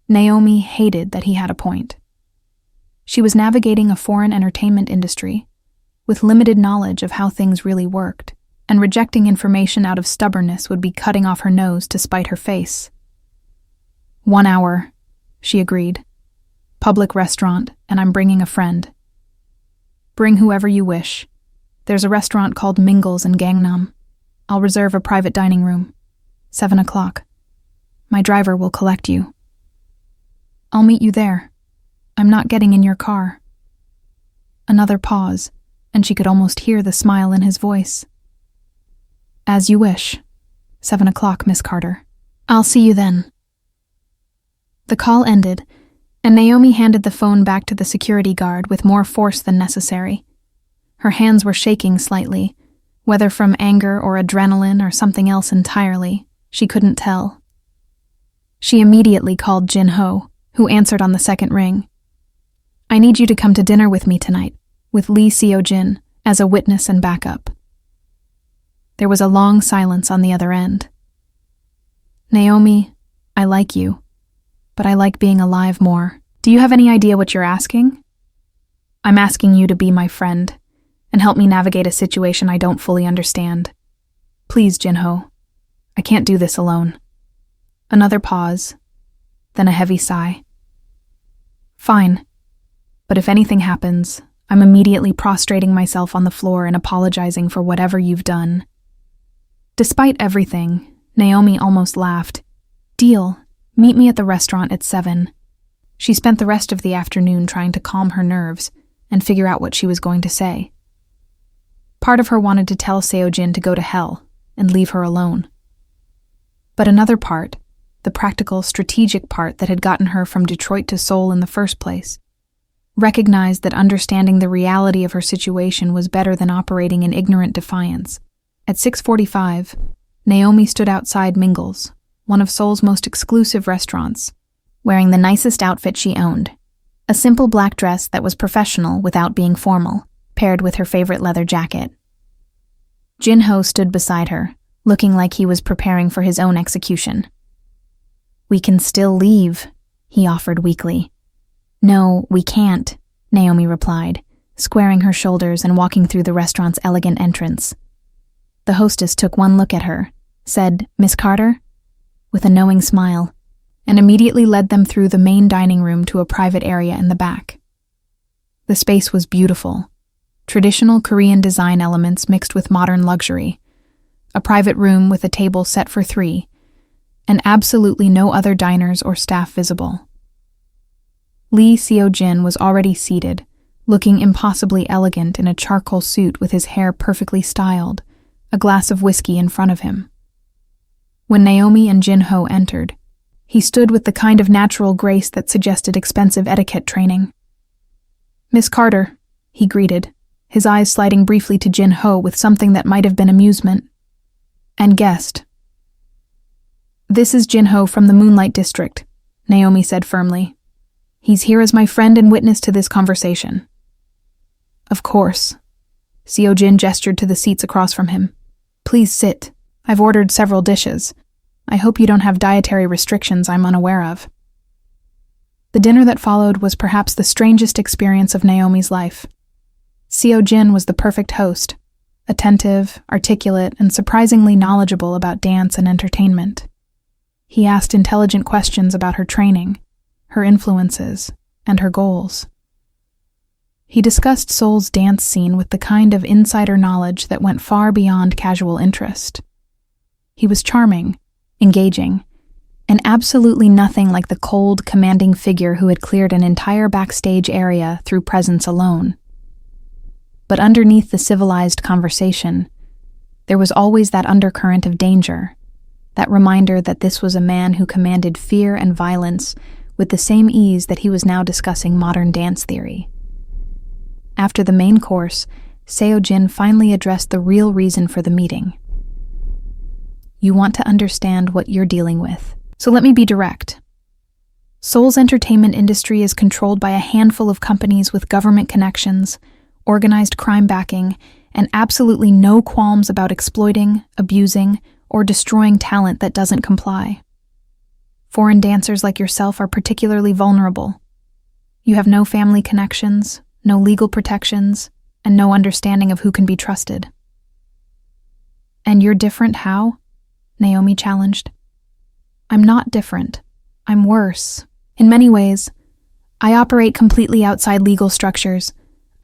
Naomi hated that he had a point. She was navigating a foreign entertainment industry, with limited knowledge of how things really worked, and rejecting information out of stubbornness would be cutting off her nose to spite her face. 1 hour, she agreed. Public restaurant, and I'm bringing a friend. Bring whoever you wish. There's a restaurant called Mingles in Gangnam. I'll reserve a private dining room. 7 o'clock. My driver will collect you. I'll meet you there. I'm not getting in your car. Another pause, and she could almost hear the smile in his voice. As you wish. 7 o'clock, Miss Carter. I'll see you then. The call ended, and Naomi handed the phone back to the security guard with more force than necessary. Her hands were shaking slightly, whether from anger or adrenaline or something else entirely, she couldn't tell. She immediately called Jin Ho, who answered on the second ring. I need you to come to dinner with me tonight, with Lee Seo Jin as a witness and backup. There was a long silence on the other end. Naomi, I like you, but I like being alive more. Do you have any idea what you're asking? I'm asking you to be my friend, and help me navigate a situation I don't fully understand. Please, Jinho. I can't do this alone. Another pause, then a heavy sigh. Fine, but if anything happens, I'm immediately prostrating myself on the floor and apologizing for whatever you've done. Despite everything, Naomi almost laughed. Deal. Meet me at the restaurant at 7. She spent the rest of the afternoon trying to calm her nerves and figure out what she was going to say. Part of her wanted to tell Seo Jin to go to hell and leave her alone. But another part, the practical, strategic part that had gotten her from Detroit to Seoul in the first place, recognized that understanding the reality of her situation was better than operating in ignorant defiance. At 6:45, Naomi stood outside Mingles, one of Seoul's most exclusive restaurants, wearing the nicest outfit she owned, a simple black dress that was professional without being formal, paired with her favorite leather jacket. Jin Ho stood beside her, looking like he was preparing for his own execution. We can still leave, he offered weakly. No, we can't, Naomi replied, squaring her shoulders and walking through the restaurant's elegant entrance. The hostess took one look at her, said, Miss Carter? With a knowing smile, and immediately led them through the main dining room to a private area in the back. The space was beautiful. Traditional Korean design elements mixed with modern luxury, a private room with a table set for 3, and absolutely no other diners or staff visible. Lee Seo Jin was already seated, looking impossibly elegant in a charcoal suit with his hair perfectly styled, a glass of whiskey in front of him. When Naomi and Jin Ho entered, he stood with the kind of natural grace that suggested expensive etiquette training. Miss Carter, he greeted, his eyes sliding briefly to Jin Ho with something that might have been amusement. And guest. "This is Jinho from the Moonlight District," Naomi said firmly. "He's here as my friend and witness to this conversation." "Of course." Seo Jin gestured to the seats across from him. "Please sit. I've ordered several dishes. I hope you don't have dietary restrictions I'm unaware of." The dinner that followed was perhaps the strangest experience of Naomi's life. Seo Jin was the perfect host, attentive, articulate, and surprisingly knowledgeable about dance and entertainment. He asked intelligent questions about her training, her influences, and her goals. He discussed Seoul's dance scene with the kind of insider knowledge that went far beyond casual interest. He was charming, engaging, and absolutely nothing like the cold, commanding figure who had cleared an entire backstage area through presence alone. But underneath the civilized conversation, there was always that undercurrent of danger, that reminder that this was a man who commanded fear and violence with the same ease that he was now discussing modern dance theory. After the main course, Seo Jin finally addressed the real reason for the meeting. "You want to understand what you're dealing with. So let me be direct. Seoul's entertainment industry is controlled by a handful of companies with government connections, organized crime backing, and absolutely no qualms about exploiting, abusing, or destroying talent that doesn't comply. Foreign dancers like yourself are particularly vulnerable. You have no family connections, no legal protections, and no understanding of who can be trusted." "And you're different how?" Naomi challenged. "I'm not different. I'm worse. In many ways, I operate completely outside legal structures.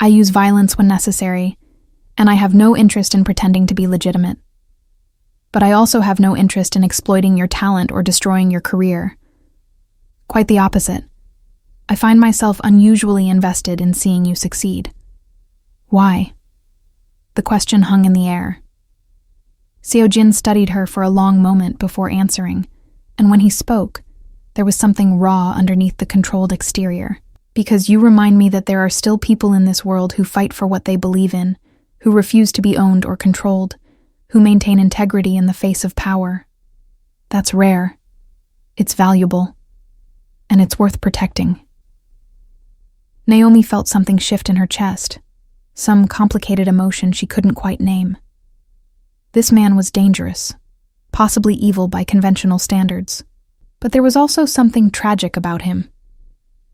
I use violence when necessary, and I have no interest in pretending to be legitimate. But I also have no interest in exploiting your talent or destroying your career. Quite the opposite. I find myself unusually invested in seeing you succeed." "Why?" The question hung in the air. Seo Jin studied her for a long moment before answering, and when he spoke, there was something raw underneath the controlled exterior. "Because you remind me that there are still people in this world who fight for what they believe in, who refuse to be owned or controlled, who maintain integrity in the face of power. That's rare. It's valuable. And it's worth protecting." Naomi felt something shift in her chest, some complicated emotion she couldn't quite name. This man was dangerous, possibly evil by conventional standards. But there was also something tragic about him.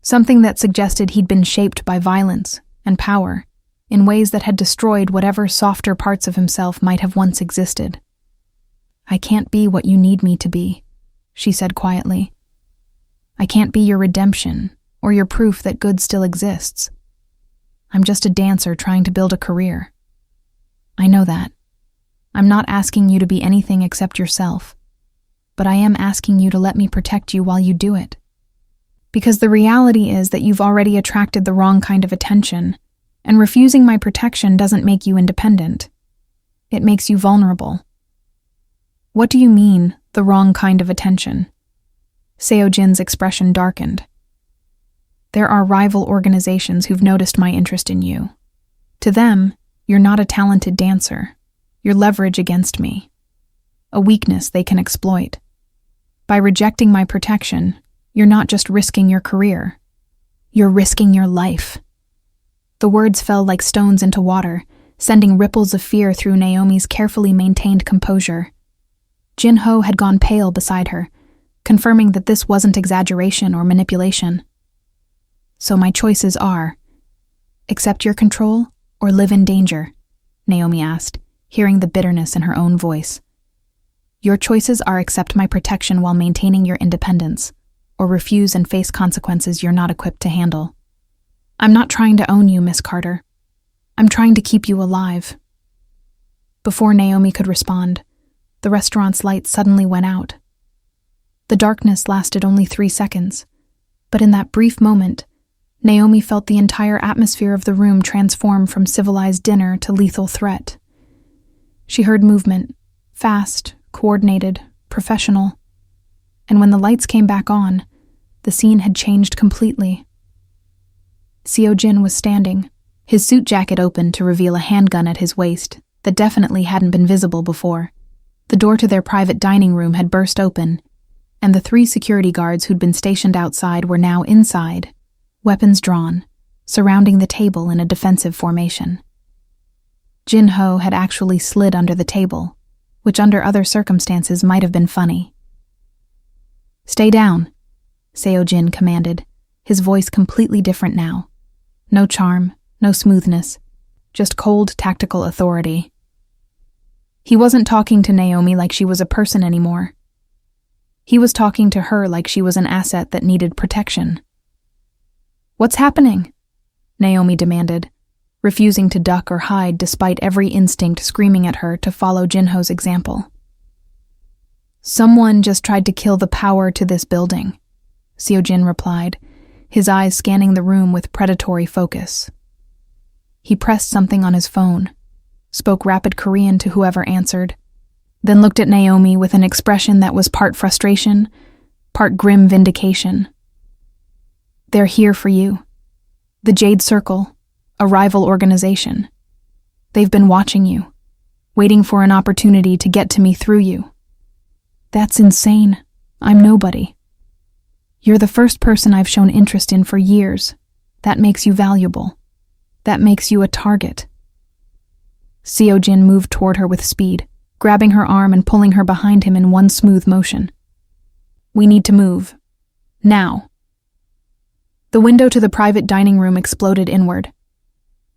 Something that suggested he'd been shaped by violence and power in ways that had destroyed whatever softer parts of himself might have once existed. "I can't be what you need me to be," she said quietly. "I can't be your redemption or your proof that good still exists. I'm just a dancer trying to build a career. I know that. I'm not asking you to be anything except yourself, but I am asking you to let me protect you while you do it. Because the reality is that you've already attracted the wrong kind of attention, and refusing my protection doesn't make you independent. It makes you vulnerable." "What do you mean, the wrong kind of attention?" Seo Jin's expression darkened. "There are rival organizations who've noticed my interest in you. To them, you're not a talented dancer. You're leverage against me. A weakness they can exploit. By rejecting my protection, you're not just risking your career. You're risking your life." The words fell like stones into water, sending ripples of fear through Naomi's carefully maintained composure. Jinho had gone pale beside her, confirming that this wasn't exaggeration or manipulation. "So my choices are, accept your control or live in danger?" Naomi asked, hearing the bitterness in her own voice. "Your choices are accept my protection while maintaining your independence, or refuse and face consequences you're not equipped to handle. I'm not trying to own you, Miss Carter. I'm trying to keep you alive." Before Naomi could respond, the restaurant's lights suddenly went out. The darkness lasted only 3 seconds, but in that brief moment, Naomi felt the entire atmosphere of the room transform from civilized dinner to lethal threat. She heard movement, fast, coordinated, professional, and when the lights came back on, the scene had changed completely. Seo Jin was standing, his suit jacket open to reveal a handgun at his waist that definitely hadn't been visible before. The door to their private dining room had burst open, and the 3 security guards who'd been stationed outside were now inside, weapons drawn, surrounding the table in a defensive formation. Jin-ho had actually slid under the table, which under other circumstances might have been funny. "Stay down," Seo-jin commanded, his voice completely different now. No charm, no smoothness, just cold, tactical authority. He wasn't talking to Naomi like she was a person anymore. He was talking to her like she was an asset that needed protection. "What's happening?" Naomi demanded, refusing to duck or hide despite every instinct screaming at her to follow Jin-ho's example. "Someone just tried to kill the power to this building," Seo-jin replied, his eyes scanning the room with predatory focus. He pressed something on his phone, spoke rapid Korean to whoever answered, then looked at Naomi with an expression that was part frustration, part grim vindication. "They're here for you. The Jade Circle, a rival organization. They've been watching you, waiting for an opportunity to get to me through you. That's insane. I'm nobody. You're the first person I've shown interest in for years. That makes you valuable. That makes you a target." Seo-jin moved toward her with speed, grabbing her arm and pulling her behind him in one smooth motion. "We need to move. Now." The window to the private dining room exploded inward.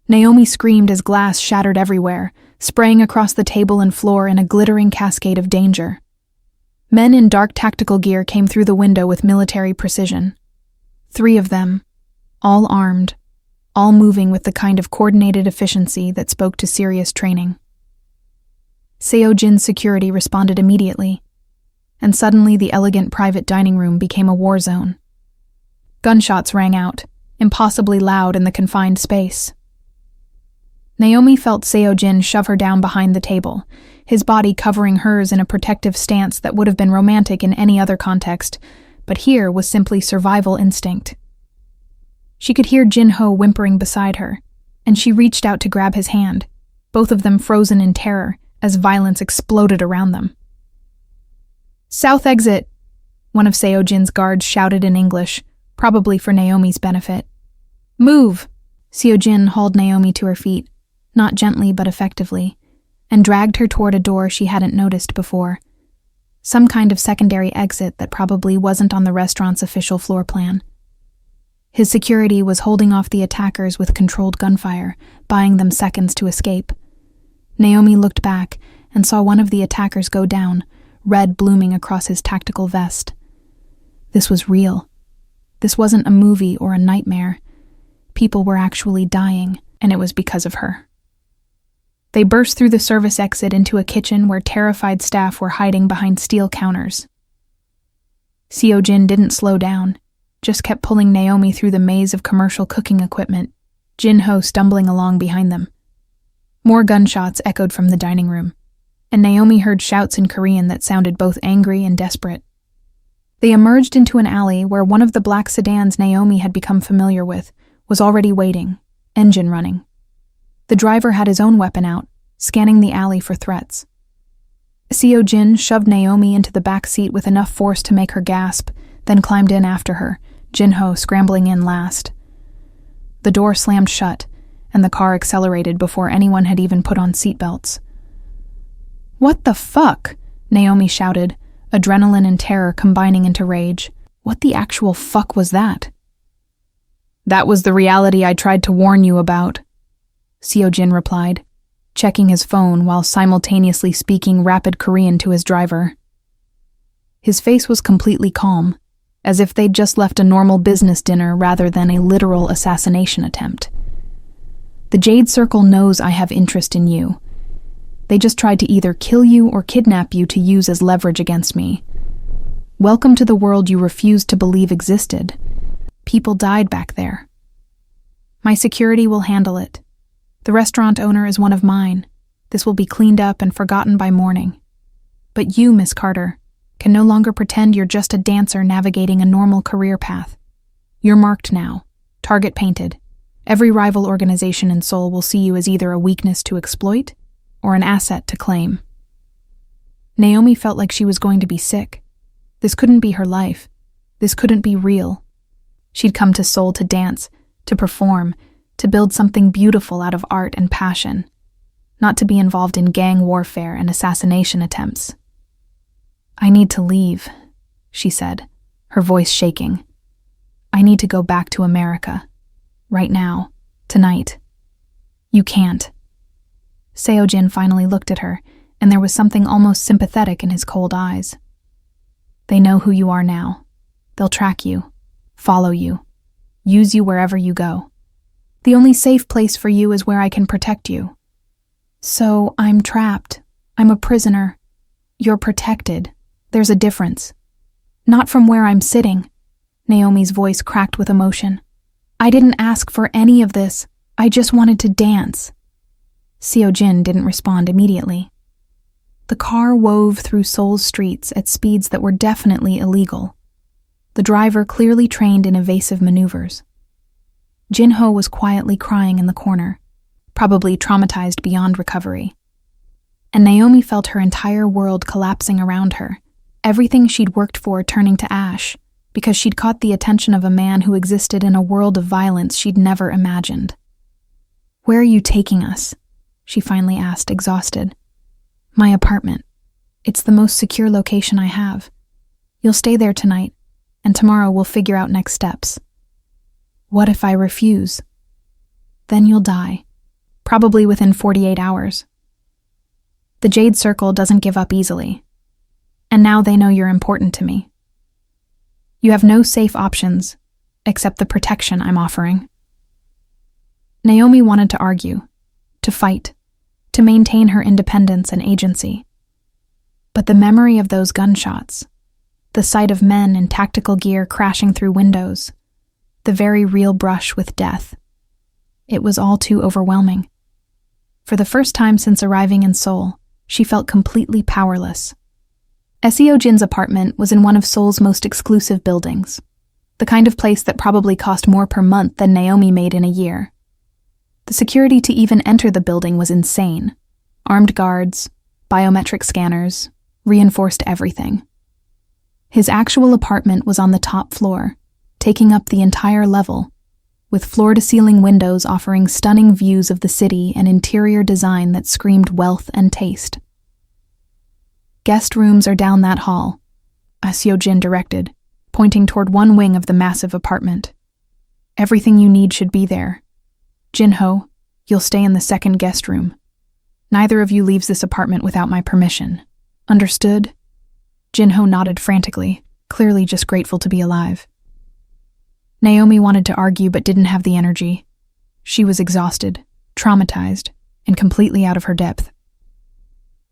Naomi screamed as glass shattered everywhere, spraying across the table and floor in a glittering cascade of danger. Men in dark tactical gear came through the window with military precision. 3 of them, all armed, all moving with the kind of coordinated efficiency that spoke to serious training. Seo-jin's security responded immediately, and suddenly the elegant private dining room became a war zone. Gunshots rang out, impossibly loud in the confined space. Naomi felt Seo-jin shove her down behind the table, his body covering hers in a protective stance that would have been romantic in any other context, but here was simply survival instinct. She could hear Jin-ho whimpering beside her, and she reached out to grab his hand, both of them frozen in terror as violence exploded around them. "South exit," one of Seo-jin's guards shouted in English, probably for Naomi's benefit. "Move!" Seo-jin hauled Naomi to her feet, not gently but effectively, and dragged her toward a door she hadn't noticed before. Some kind of secondary exit that probably wasn't on the restaurant's official floor plan. His security was holding off the attackers with controlled gunfire, buying them seconds to escape. Naomi looked back and saw one of the attackers go down, red blooming across his tactical vest. This was real. This wasn't a movie or a nightmare. People were actually dying, and it was because of her. They burst through the service exit into a kitchen where terrified staff were hiding behind steel counters. Seo-jin didn't slow down, just kept pulling Naomi through the maze of commercial cooking equipment, Jin-ho stumbling along behind them. More gunshots echoed from the dining room, and Naomi heard shouts in Korean that sounded both angry and desperate. They emerged into an alley where one of the black sedans Naomi had become familiar with was already waiting, engine running. The driver had his own weapon out, scanning the alley for threats. Seo-jin shoved Naomi into the back seat with enough force to make her gasp, then climbed in after her, Jin-ho scrambling in last. The door slammed shut, and the car accelerated before anyone had even put on seatbelts. "What the fuck?" Naomi shouted, adrenaline and terror combining into rage. What the actual fuck was that? "That was the reality I tried to warn you about," Seo-jin replied, checking his phone while simultaneously speaking rapid Korean to his driver. His face was completely calm, as if they'd just left a normal business dinner rather than a literal assassination attempt. "The Jade Circle knows I have interest in you. They just tried to either kill you or kidnap you to use as leverage against me. Welcome to the world you refused to believe existed. People died back there. My security will handle it. The restaurant owner is one of mine. This will be cleaned up and forgotten by morning. But you, Miss Carter, can no longer pretend you're just a dancer navigating a normal career path. You're marked now, target painted. Every rival organization in Seoul will see you as either a weakness to exploit or an asset to claim." Naomi felt like she was going to be sick. This couldn't be her life. This couldn't be real. She'd come to Seoul to dance, to perform, to build something beautiful out of art and passion, not to be involved in gang warfare and assassination attempts. "I need to leave," she said, her voice shaking. "I need to go back to America. Right now. Tonight." "You can't." Seo-jin finally looked at her, and there was something almost sympathetic in his cold eyes. "They know who you are now. They'll track you, follow you, use you wherever you go. The only safe place for you is where I can protect you. So I'm trapped. I'm a prisoner. You're protected. There's a difference. Not from where I'm sitting." Naomi's voice cracked with emotion. "I didn't ask for any of this. I just wanted to dance." Seo-jin didn't respond immediately. The car wove through Seoul's streets at speeds that were definitely illegal. The driver clearly trained in evasive maneuvers. Jin-ho was quietly crying in the corner, probably traumatized beyond recovery. And Naomi felt her entire world collapsing around her, everything she'd worked for turning to ash, because she'd caught the attention of a man who existed in a world of violence she'd never imagined. "Where are you taking us?" she finally asked, exhausted. "My apartment. It's the most secure location I have. You'll stay there tonight, and tomorrow we'll figure out next steps." "What if I refuse?" "Then you'll die, probably within 48 hours. The Jade Circle doesn't give up easily, and now they know you're important to me. You have no safe options, except the protection I'm offering." Naomi wanted to argue, to fight, to maintain her independence and agency. But the memory of those gunshots, the sight of men in tactical gear crashing through windows, the very real brush with death, it was all too overwhelming. For the first time since arriving in Seoul, she felt completely powerless. Seo-jin's apartment was in one of Seoul's most exclusive buildings, the kind of place that probably cost more per month than Naomi made in a year. The security to even enter the building was insane. Armed guards, biometric scanners, reinforced everything. His actual apartment was on the top floor, taking up the entire level, with floor-to-ceiling windows offering stunning views of the city and interior design that screamed wealth and taste. "Guest rooms are down that hall," Seo-jin directed, pointing toward one wing of the massive apartment. "Everything you need should be there. Jin-ho, you'll stay in the second guest room. Neither of you leaves this apartment without my permission. Understood?" Jin-ho nodded frantically, clearly just grateful to be alive. Naomi wanted to argue but didn't have the energy. She was exhausted, traumatized, and completely out of her depth.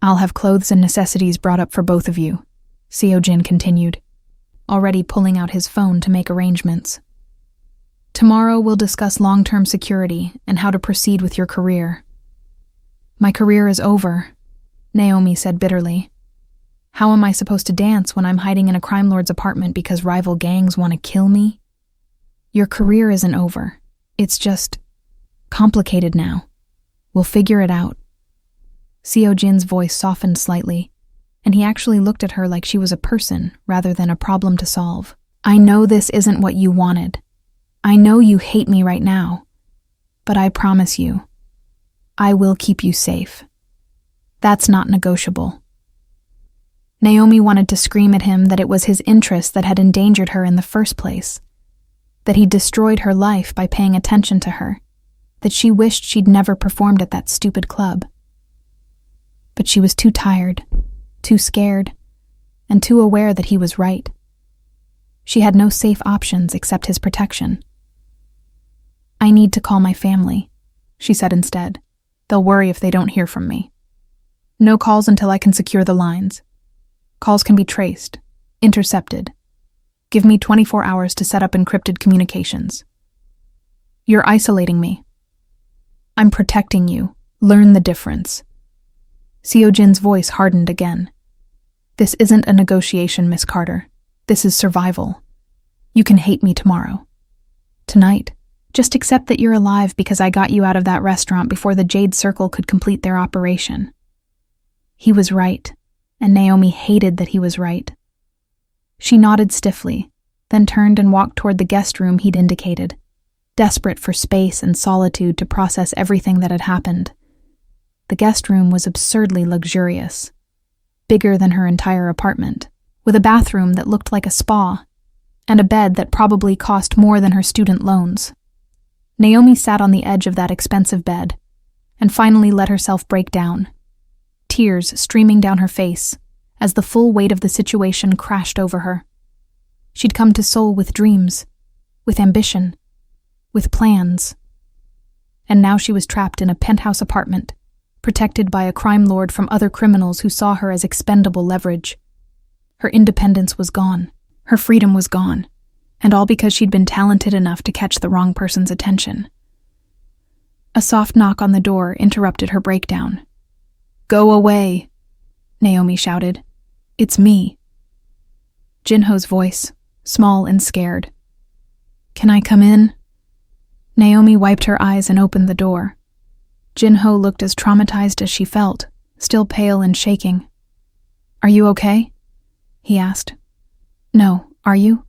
"I'll have clothes and necessities brought up for both of you," Seo-jin continued, already pulling out his phone to make arrangements. "Tomorrow we'll discuss long-term security and how to proceed with your career." "My career is over," Naomi said bitterly. "How am I supposed to dance when I'm hiding in a crime lord's apartment because rival gangs want to kill me?" "Your career isn't over. It's just complicated now. We'll figure it out." Seo-jin's voice softened slightly, and he actually looked at her like she was a person rather than a problem to solve. "I know this isn't what you wanted. I know you hate me right now. But I promise you, I will keep you safe. That's not negotiable." Naomi wanted to scream at him that it was his interest that had endangered her in the first place, that he'd destroyed her life by paying attention to her, that she wished she'd never performed at that stupid club. But she was too tired, too scared, and too aware that he was right. She had no safe options except his protection. "I need to call my family," she said instead. "They'll worry if they don't hear from me. No calls until I can secure the lines. Calls can be traced, intercepted. Give me 24 hours to set up encrypted communications." "You're isolating me." "I'm protecting you. Learn the difference." Seo-jin's voice hardened again. "This isn't a negotiation, Miss Carter. This is survival. You can hate me tomorrow. Tonight, just accept that you're alive because I got you out of that restaurant before the Jade Circle could complete their operation." He was right, and Naomi hated that he was right. She nodded stiffly, then turned and walked toward the guest room he'd indicated, desperate for space and solitude to process everything that had happened. The guest room was absurdly luxurious, bigger than her entire apartment, with a bathroom that looked like a spa, and a bed that probably cost more than her student loans. Naomi sat on the edge of that expensive bed, and finally let herself break down, tears streaming down her face as the full weight of the situation crashed over her. She'd come to Seoul with dreams, with ambition, with plans. And now she was trapped in a penthouse apartment, protected by a crime lord from other criminals who saw her as expendable leverage. Her independence was gone. Her freedom was gone. And all because she'd been talented enough to catch the wrong person's attention. A soft knock on the door interrupted her breakdown. "Go away," Naomi shouted. "It's me." Jinho's voice, small and scared. "Can I come in?" Naomi wiped her eyes and opened the door. Jinho looked as traumatized as she felt, still pale and shaking. "Are you okay?" he asked. "No, are you?"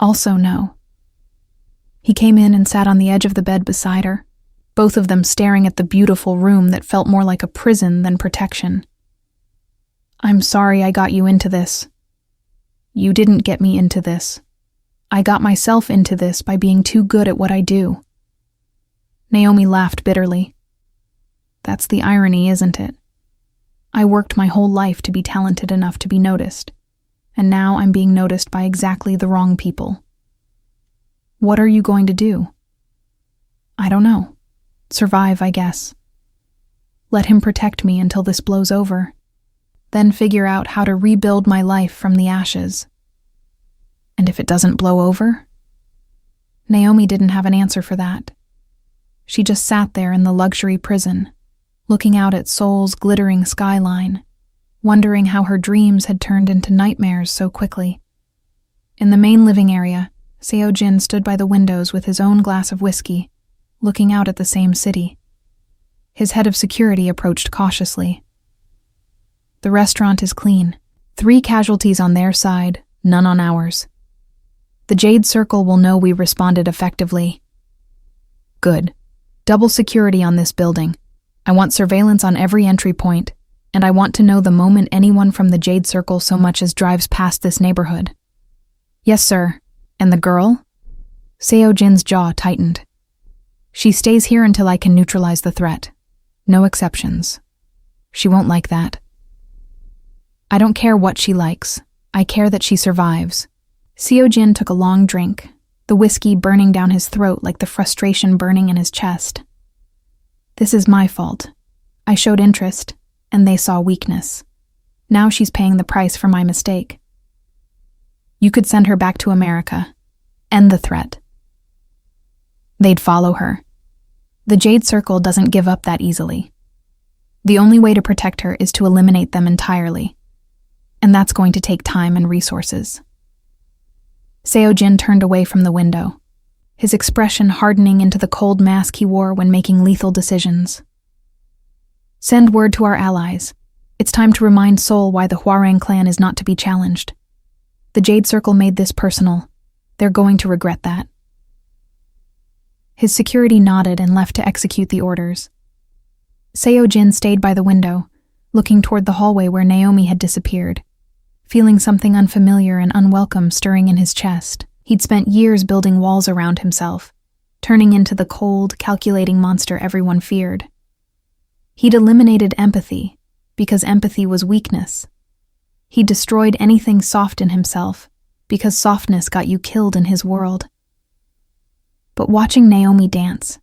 Also no. He came in and sat on the edge of the bed beside her, both of them staring at the beautiful room that felt more like a prison than protection. "I'm sorry I got you into this." "You didn't get me into this. I got myself into this by being too good at what I do." Naomi laughed bitterly. "That's the irony, isn't it? I worked my whole life to be talented enough to be noticed, and now I'm being noticed by exactly the wrong people. What are you going to do?" "I don't know. Survive, I guess. Let him protect me until this blows over, then figure out how to rebuild my life from the ashes." "And if it doesn't blow over?" Naomi didn't have an answer for that. She just sat there in the luxury prison, looking out at Seoul's glittering skyline, wondering how her dreams had turned into nightmares so quickly. In the main living area, Seo Jin stood by the windows with his own glass of whiskey, looking out at the same city. His head of security approached cautiously. "The restaurant is clean. 3 casualties on their side, none on ours. The Jade Circle will know we responded effectively." "Good. Double security on this building. I want surveillance on every entry point, and I want to know the moment anyone from the Jade Circle so much as drives past this neighborhood." "Yes, sir. And the girl?" Seo Jin's jaw tightened. "She stays here until I can neutralize the threat. No exceptions. She won't like that." "I don't care what she likes. I care that she survives." Seo Jin took a long drink, the whiskey burning down his throat like the frustration burning in his chest. "This is my fault. I showed interest, and they saw weakness. Now she's paying the price for my mistake. You could send her back to America. End the threat." They'd follow her. The Jade Circle doesn't give up that easily. The only way to protect her is to eliminate them entirely. And that's going to take time and resources. Seo Jin turned away from the window, his expression hardening into the cold mask he wore when making lethal decisions. "Send word to our allies. It's time to remind Seoul why the Hwarang clan is not to be challenged. The Jade Circle made this personal. They're going to regret that." His security nodded and left to execute the orders. Seo Jin stayed by the window, looking toward the hallway where Naomi had disappeared, feeling something unfamiliar and unwelcome stirring in his chest. He'd spent years building walls around himself, turning into the cold, calculating monster everyone feared. He'd eliminated empathy, because empathy was weakness. He destroyed anything soft in himself, because softness got you killed in his world. But watching Naomi dance,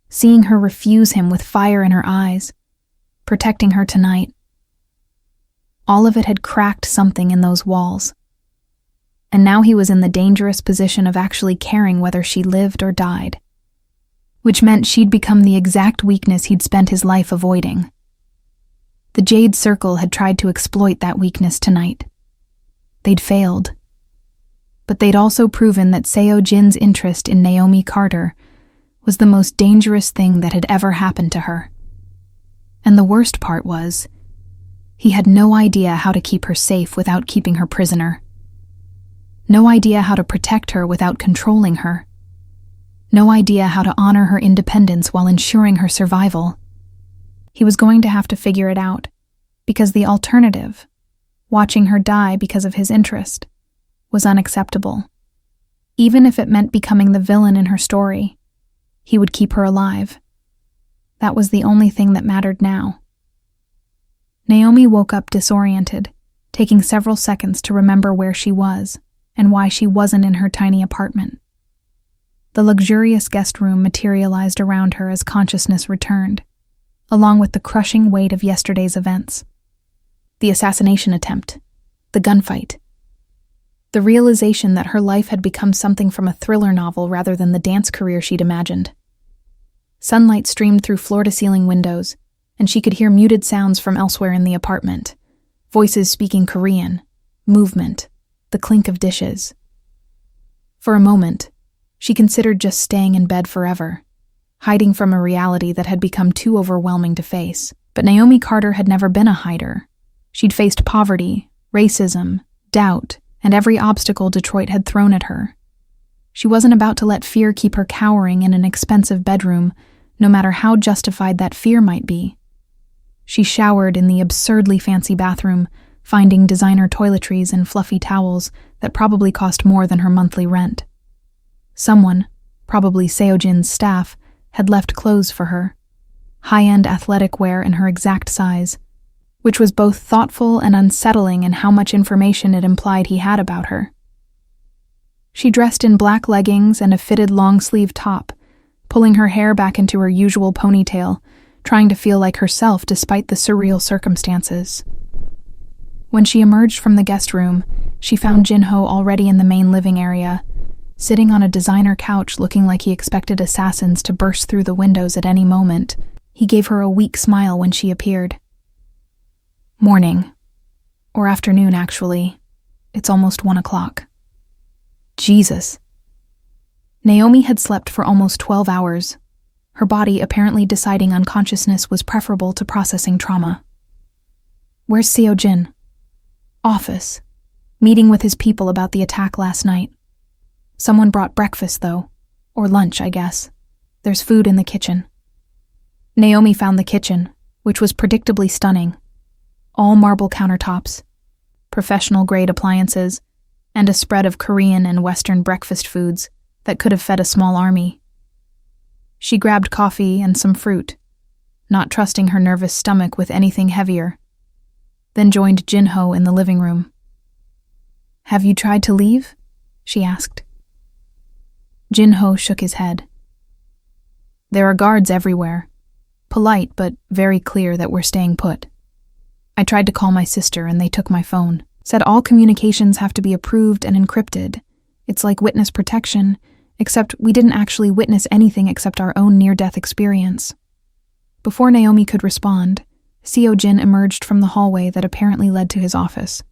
seeing her refuse him with fire in her eyes, protecting her tonight, all of it had cracked something in those walls. And now he was in the dangerous position of actually caring whether she lived or died, which meant she'd become the exact weakness he'd spent his life avoiding. The Jade Circle had tried to exploit that weakness tonight. They'd failed. But they'd also proven that Seo Jin's interest in Naomi Carter was the most dangerous thing that had ever happened to her. And the worst part was, he had no idea how to keep her safe without keeping her prisoner. No idea how to protect her without controlling her. No idea how to honor her independence while ensuring her survival. He was going to have to figure it out, because the alternative, watching her die because of his interest, was unacceptable. Even if it meant becoming the villain in her story, he would keep her alive. That was the only thing that mattered now. Naomi woke up disoriented, taking several seconds to remember where she was and why she wasn't in her tiny apartment. The luxurious guest room materialized around her as consciousness returned, along with the crushing weight of yesterday's events. The assassination attempt, the gunfight, the realization that her life had become something from a thriller novel rather than the dance career she'd imagined. Sunlight streamed through floor-to-ceiling windows, and she could hear muted sounds from elsewhere in the apartment, voices speaking Korean, movement, the clink of dishes. For a moment, she considered just staying in bed forever, hiding from a reality that had become too overwhelming to face. But Naomi Carter had never been a hider. She'd faced poverty, racism, doubt, and every obstacle Detroit had thrown at her. She wasn't about to let fear keep her cowering in an expensive bedroom, no matter how justified that fear might be. She showered in the absurdly fancy bathroom, finding designer toiletries and fluffy towels that probably cost more than her monthly rent. Someone, probably Seojin's staff, had left clothes for her, high-end athletic wear in her exact size, which was both thoughtful and unsettling in how much information it implied he had about her. She dressed in black leggings and a fitted long-sleeve top, pulling her hair back into her usual ponytail, trying to feel like herself despite the surreal circumstances. When she emerged from the guest room, she found Jinho already in the main living area, sitting on a designer couch looking like he expected assassins to burst through the windows at any moment. He gave her a weak smile when she appeared. Morning. Or afternoon, actually. It's almost 1 o'clock. Jesus. Naomi had slept for almost 12 hours, her body apparently deciding unconsciousness was preferable to processing trauma. Where's Seojin? Office. Meeting with his people about the attack last night. Someone brought breakfast, though. Or lunch, I guess. There's food in the kitchen. Naomi found the kitchen, which was predictably stunning. All marble countertops, professional-grade appliances, and a spread of Korean and Western breakfast foods that could have fed a small army. She grabbed coffee and some fruit, not trusting her nervous stomach with anything heavier, then joined Jinho in the living room. "Have you tried to leave?" she asked. Jinho shook his head. "There are guards everywhere. Polite, but very clear that we're staying put. I tried to call my sister and they took my phone. Said all communications have to be approved and encrypted. It's like witness protection, except we didn't actually witness anything except our own near-death experience." Before Naomi could respond, Seojin emerged from the hallway that apparently led to his office.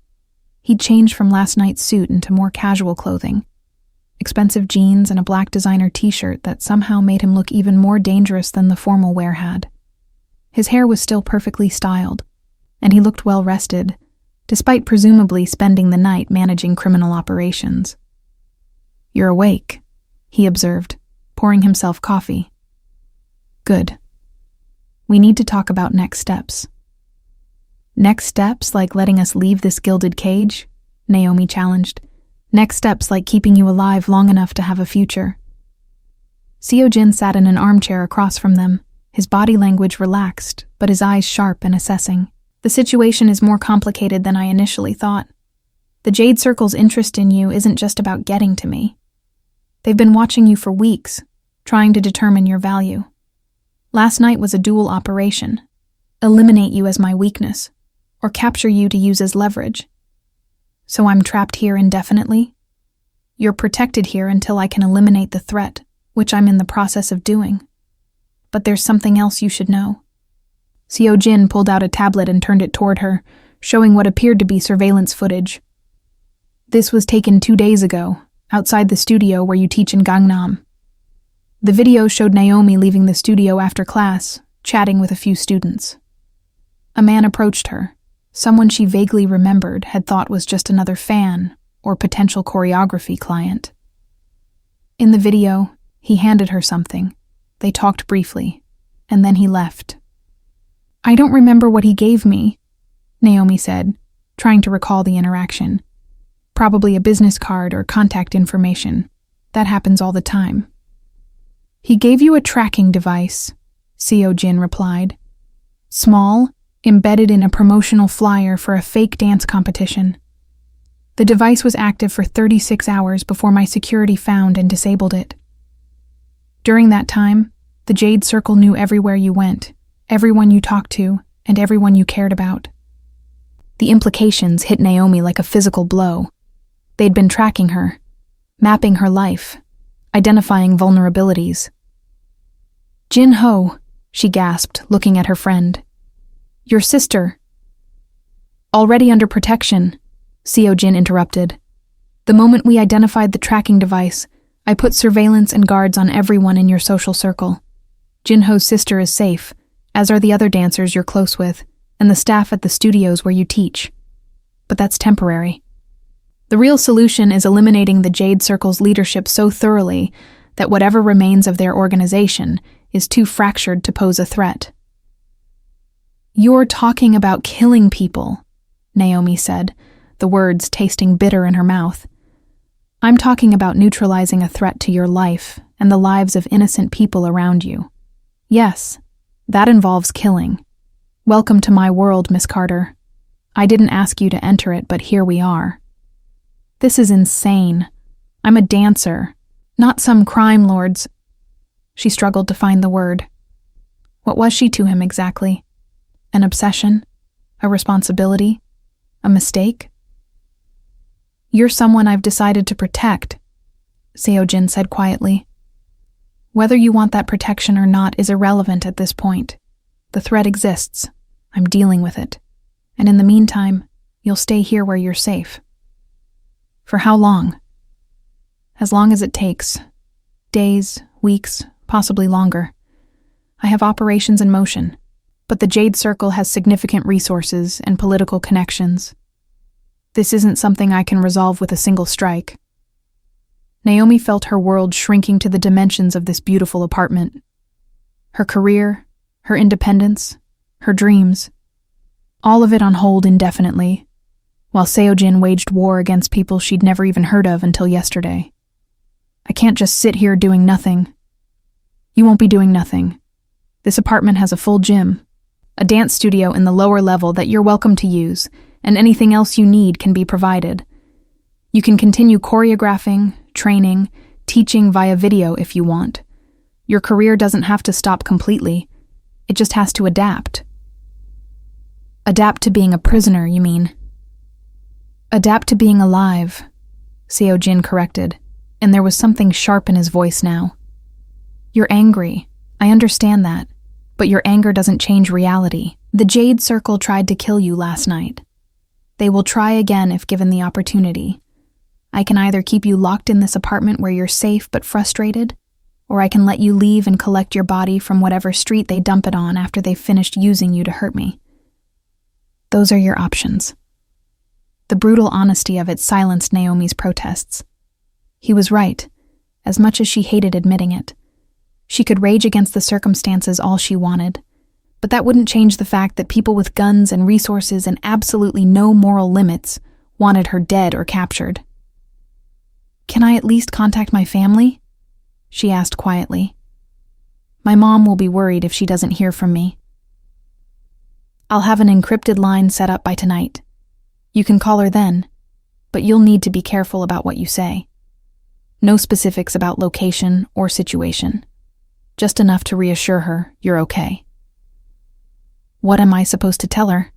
He'd changed from last night's suit into more casual clothing, expensive jeans and a black designer t-shirt that somehow made him look even more dangerous than the formal wear had. His hair was still perfectly styled, and he looked well-rested, despite presumably spending the night managing criminal operations. "You're awake," he observed, pouring himself coffee. "Good. We need to talk about next steps." "Next steps like letting us leave this gilded cage?" Naomi challenged. "Next steps like keeping you alive long enough to have a future." Seojin sat in an armchair across from them, his body language relaxed, but his eyes sharp and assessing. "The situation is more complicated than I initially thought. The Jade Circle's interest in you isn't just about getting to me. They've been watching you for weeks, trying to determine your value. Last night was a dual operation. Eliminate you as my weakness, or capture you to use as leverage. So I'm trapped here indefinitely? You're protected here until I can eliminate the threat, which I'm in the process of doing. But there's something else you should know." Seojin pulled out a tablet and turned it toward her, showing what appeared to be surveillance footage. "This was taken 2 days ago, outside the studio where you teach in Gangnam." The video showed Naomi leaving the studio after class, chatting with a few students. A man approached her, someone she vaguely remembered had thought was just another fan, or potential choreography client. In the video, he handed her something. They talked briefly, and then he left. "I don't remember what he gave me," Naomi said, trying to recall the interaction. "Probably a business card or contact information. That happens all the time." "He gave you a tracking device," Seo Jin replied. "Small, embedded in a promotional flyer for a fake dance competition. The device was active for 36 hours before my security found and disabled it. During that time, the Jade Circle knew everywhere you went, everyone you talked to, and everyone you cared about." The implications hit Naomi like a physical blow. They'd been tracking her, mapping her life, identifying vulnerabilities. "Jin Ho," she gasped, looking at her friend. "Your sister." "Already under protection," Seo Jin interrupted. "The moment we identified the tracking device, I put surveillance and guards on everyone in your social circle. Jin Ho's sister is safe, as are the other dancers you're close with, and the staff at the studios where you teach. But that's temporary. The real solution is eliminating the Jade Circle's leadership so thoroughly that whatever remains of their organization is too fractured to pose a threat." "You're talking about killing people," Naomi said, the words tasting bitter in her mouth. "I'm talking about neutralizing a threat to your life and the lives of innocent people around you. Yes, that involves killing. Welcome to my world, Miss Carter. I didn't ask you to enter it, but here we are. This is insane. I'm a dancer, not some crime lord's—" She struggled to find the word. What was she to him exactly? An obsession? A responsibility? A mistake? "You're someone I've decided to protect," Seo Jin said quietly. "Whether you want that protection or not is irrelevant at this point. The threat exists. I'm dealing with it. And in the meantime, you'll stay here where you're safe." "For how long?" "As long as it takes. Days, weeks, possibly longer. I have operations in motion, but the Jade Circle has significant resources and political connections. This isn't something I can resolve with a single strike." Naomi felt her world shrinking to the dimensions of this beautiful apartment. Her career, her independence, her dreams, all of it on hold indefinitely, while Seo Jin waged war against people she'd never even heard of until yesterday. "I can't just sit here doing nothing." "You won't be doing nothing. This apartment has a full gym, a dance studio in the lower level that you're welcome to use, and anything else you need can be provided. You can continue choreographing, training, teaching via video if you want. Your career doesn't have to stop completely. It just has to adapt." "Adapt to being a prisoner, you mean?" "Adapt to being alive," Seo Jin corrected, and there was something sharp in his voice now. "You're angry. I understand that. But your anger doesn't change reality. The Jade Circle tried to kill you last night. They will try again if given the opportunity. I can either keep you locked in this apartment where you're safe but frustrated, or I can let you leave and collect your body from whatever street they dump it on after they've finished using you to hurt me. Those are your options." The brutal honesty of it silenced Naomi's protests. He was right, as much as she hated admitting it. She could rage against the circumstances all she wanted, but that wouldn't change the fact that people with guns and resources and absolutely no moral limits wanted her dead or captured. "Can I at least contact my family?" she asked quietly. "My mom will be worried if she doesn't hear from me." "I'll have an encrypted line set up by tonight. You can call her then, but you'll need to be careful about what you say. No specifics about location or situation. Just enough to reassure her you're okay." "What am I supposed to tell her?"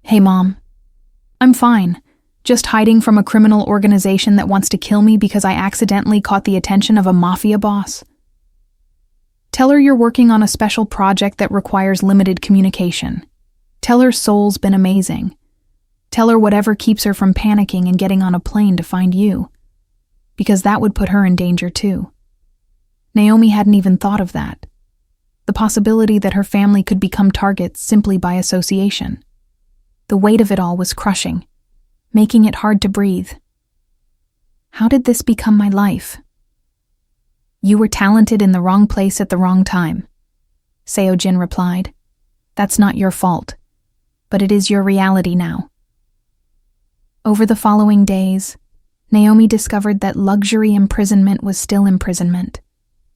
"Hey, Mom. I'm fine. Just hiding from a criminal organization that wants to kill me because I accidentally caught the attention of a MAFIA boss." "Tell her you're working on a special project that requires limited communication. Tell her Seoul's been amazing. Tell her whatever keeps her from panicking and getting on a plane to find you. Because that would put her in danger too." Naomi hadn't even thought of that. The possibility that her family could become targets simply by association. The weight of it all was crushing, making it hard to breathe. How did this become my life? You were talented in the wrong place at the wrong time, Seo-jin replied. That's not your fault, but it is your reality now. Over the following days, Naomi discovered that luxury imprisonment was still imprisonment,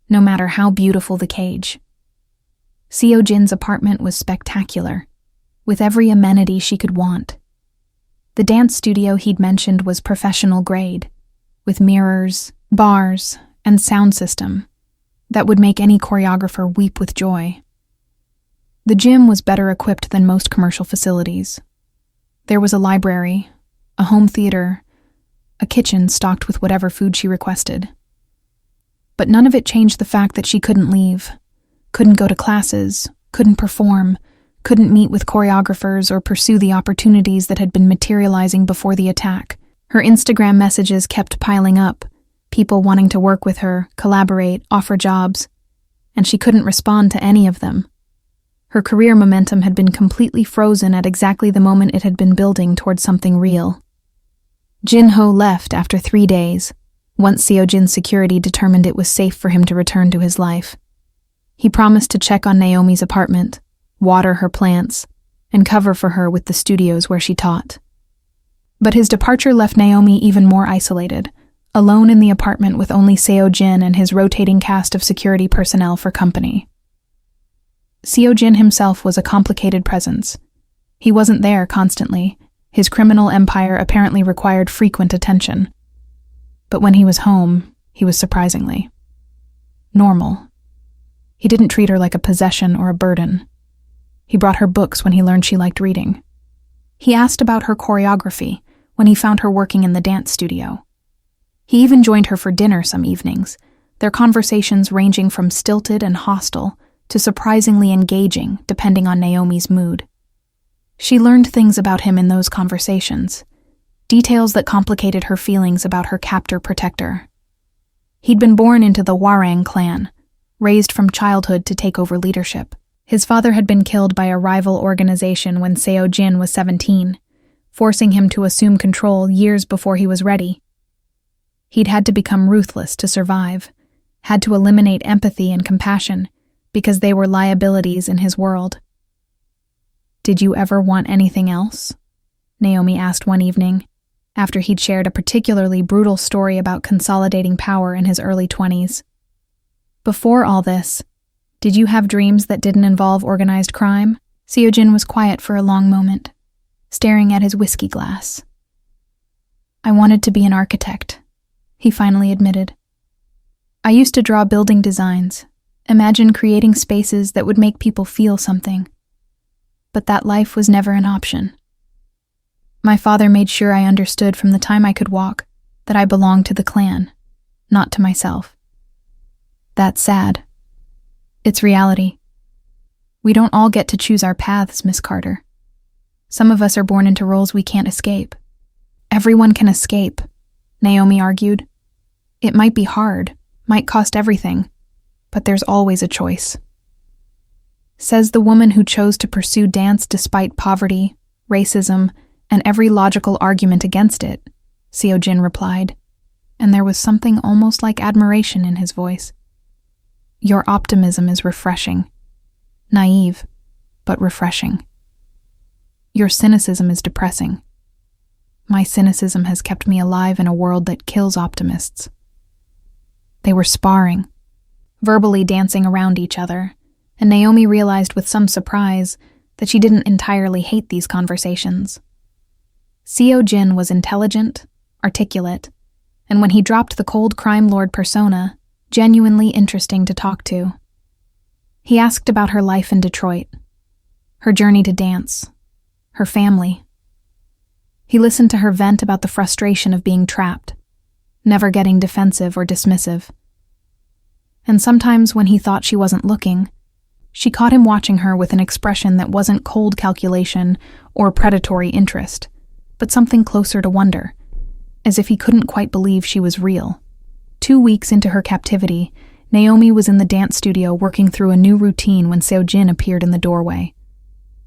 no matter how beautiful the cage. Seo-jin's apartment was spectacular, with every amenity she could want. The dance studio he'd mentioned was professional grade, with mirrors, bars, and sound system that would make any choreographer weep with joy. The gym was better equipped than most commercial facilities. There was a library, a home theater, a kitchen stocked with whatever food she requested. But none of it changed the fact that she couldn't leave, couldn't go to classes, couldn't perform, couldn't meet with choreographers or pursue the opportunities that had been materializing before the attack. Her Instagram messages kept piling up, people wanting to work with her, collaborate, offer jobs, and she couldn't respond to any of them. Her career momentum had been completely frozen at exactly the moment it had been building towards something real. Jin-ho left after 3 days, once Seo-jin's security determined it was safe for him to return to his life. He promised to check on Naomi's apartment, water her plants, and cover for her with the studios where she taught. But his departure left Naomi even more isolated, alone in the apartment with only Seo-jin and his rotating cast of security personnel for company. Seo-jin himself was a complicated presence. He wasn't there constantly. His criminal empire apparently required frequent attention. But when he was home, he was surprisingly normal. He didn't treat her like a possession or a burden. He brought her books when he learned she liked reading. He asked about her choreography when he found her working in the dance studio. He even joined her for dinner some evenings, their conversations ranging from stilted and hostile to surprisingly engaging, depending on Naomi's mood. She learned things about him in those conversations, details that complicated her feelings about her captor-protector. He'd been born into the Hwarang clan, raised from childhood to take over leadership. His father had been killed by a rival organization when Seo-jin was 17, forcing him to assume control years before he was ready. He'd had to become ruthless to survive, had to eliminate empathy and compassion, because they were liabilities in his world. "Did you ever want anything else?" Naomi asked one evening, after he'd shared a particularly brutal story about consolidating power in his early 20s. "Before all this, did you have dreams that didn't involve organized crime?" Seo-jin was quiet for a long moment, staring at his whiskey glass. "I wanted to be an architect," he finally admitted. "I used to draw building designs, imagine creating spaces that would make people feel something. But that life was never an option. My father made sure I understood from the time I could walk that I belonged to the clan, not to myself. That's sad. It's reality. We don't all get to choose our paths, Miss Carter. Some of us are born into roles we can't escape." "Everyone can escape," Naomi argued. "It might be hard, might cost everything, but there's always a choice." Says the woman who chose to pursue dance despite poverty, racism, and every logical argument against it, Seo-jin replied, and there was something almost like admiration in his voice. "Your optimism is refreshing. Naive, but refreshing. Your cynicism is depressing. My cynicism has kept me alive in a world that kills optimists." They were sparring, verbally dancing around each other, and Naomi realized with some surprise that she didn't entirely hate these conversations. Seo-jin was intelligent, articulate, and when he dropped the cold crime lord persona, genuinely interesting to talk to. He asked about her life in Detroit, her journey to dance, her family. He listened to her vent about the frustration of being trapped, never getting defensive or dismissive. And sometimes when he thought she wasn't looking, she caught him watching her with an expression that wasn't cold calculation or predatory interest, but something closer to wonder, as if he couldn't quite believe she was real. 2 weeks into her captivity, Naomi was in the dance studio working through a new routine when Seo-jin appeared in the doorway.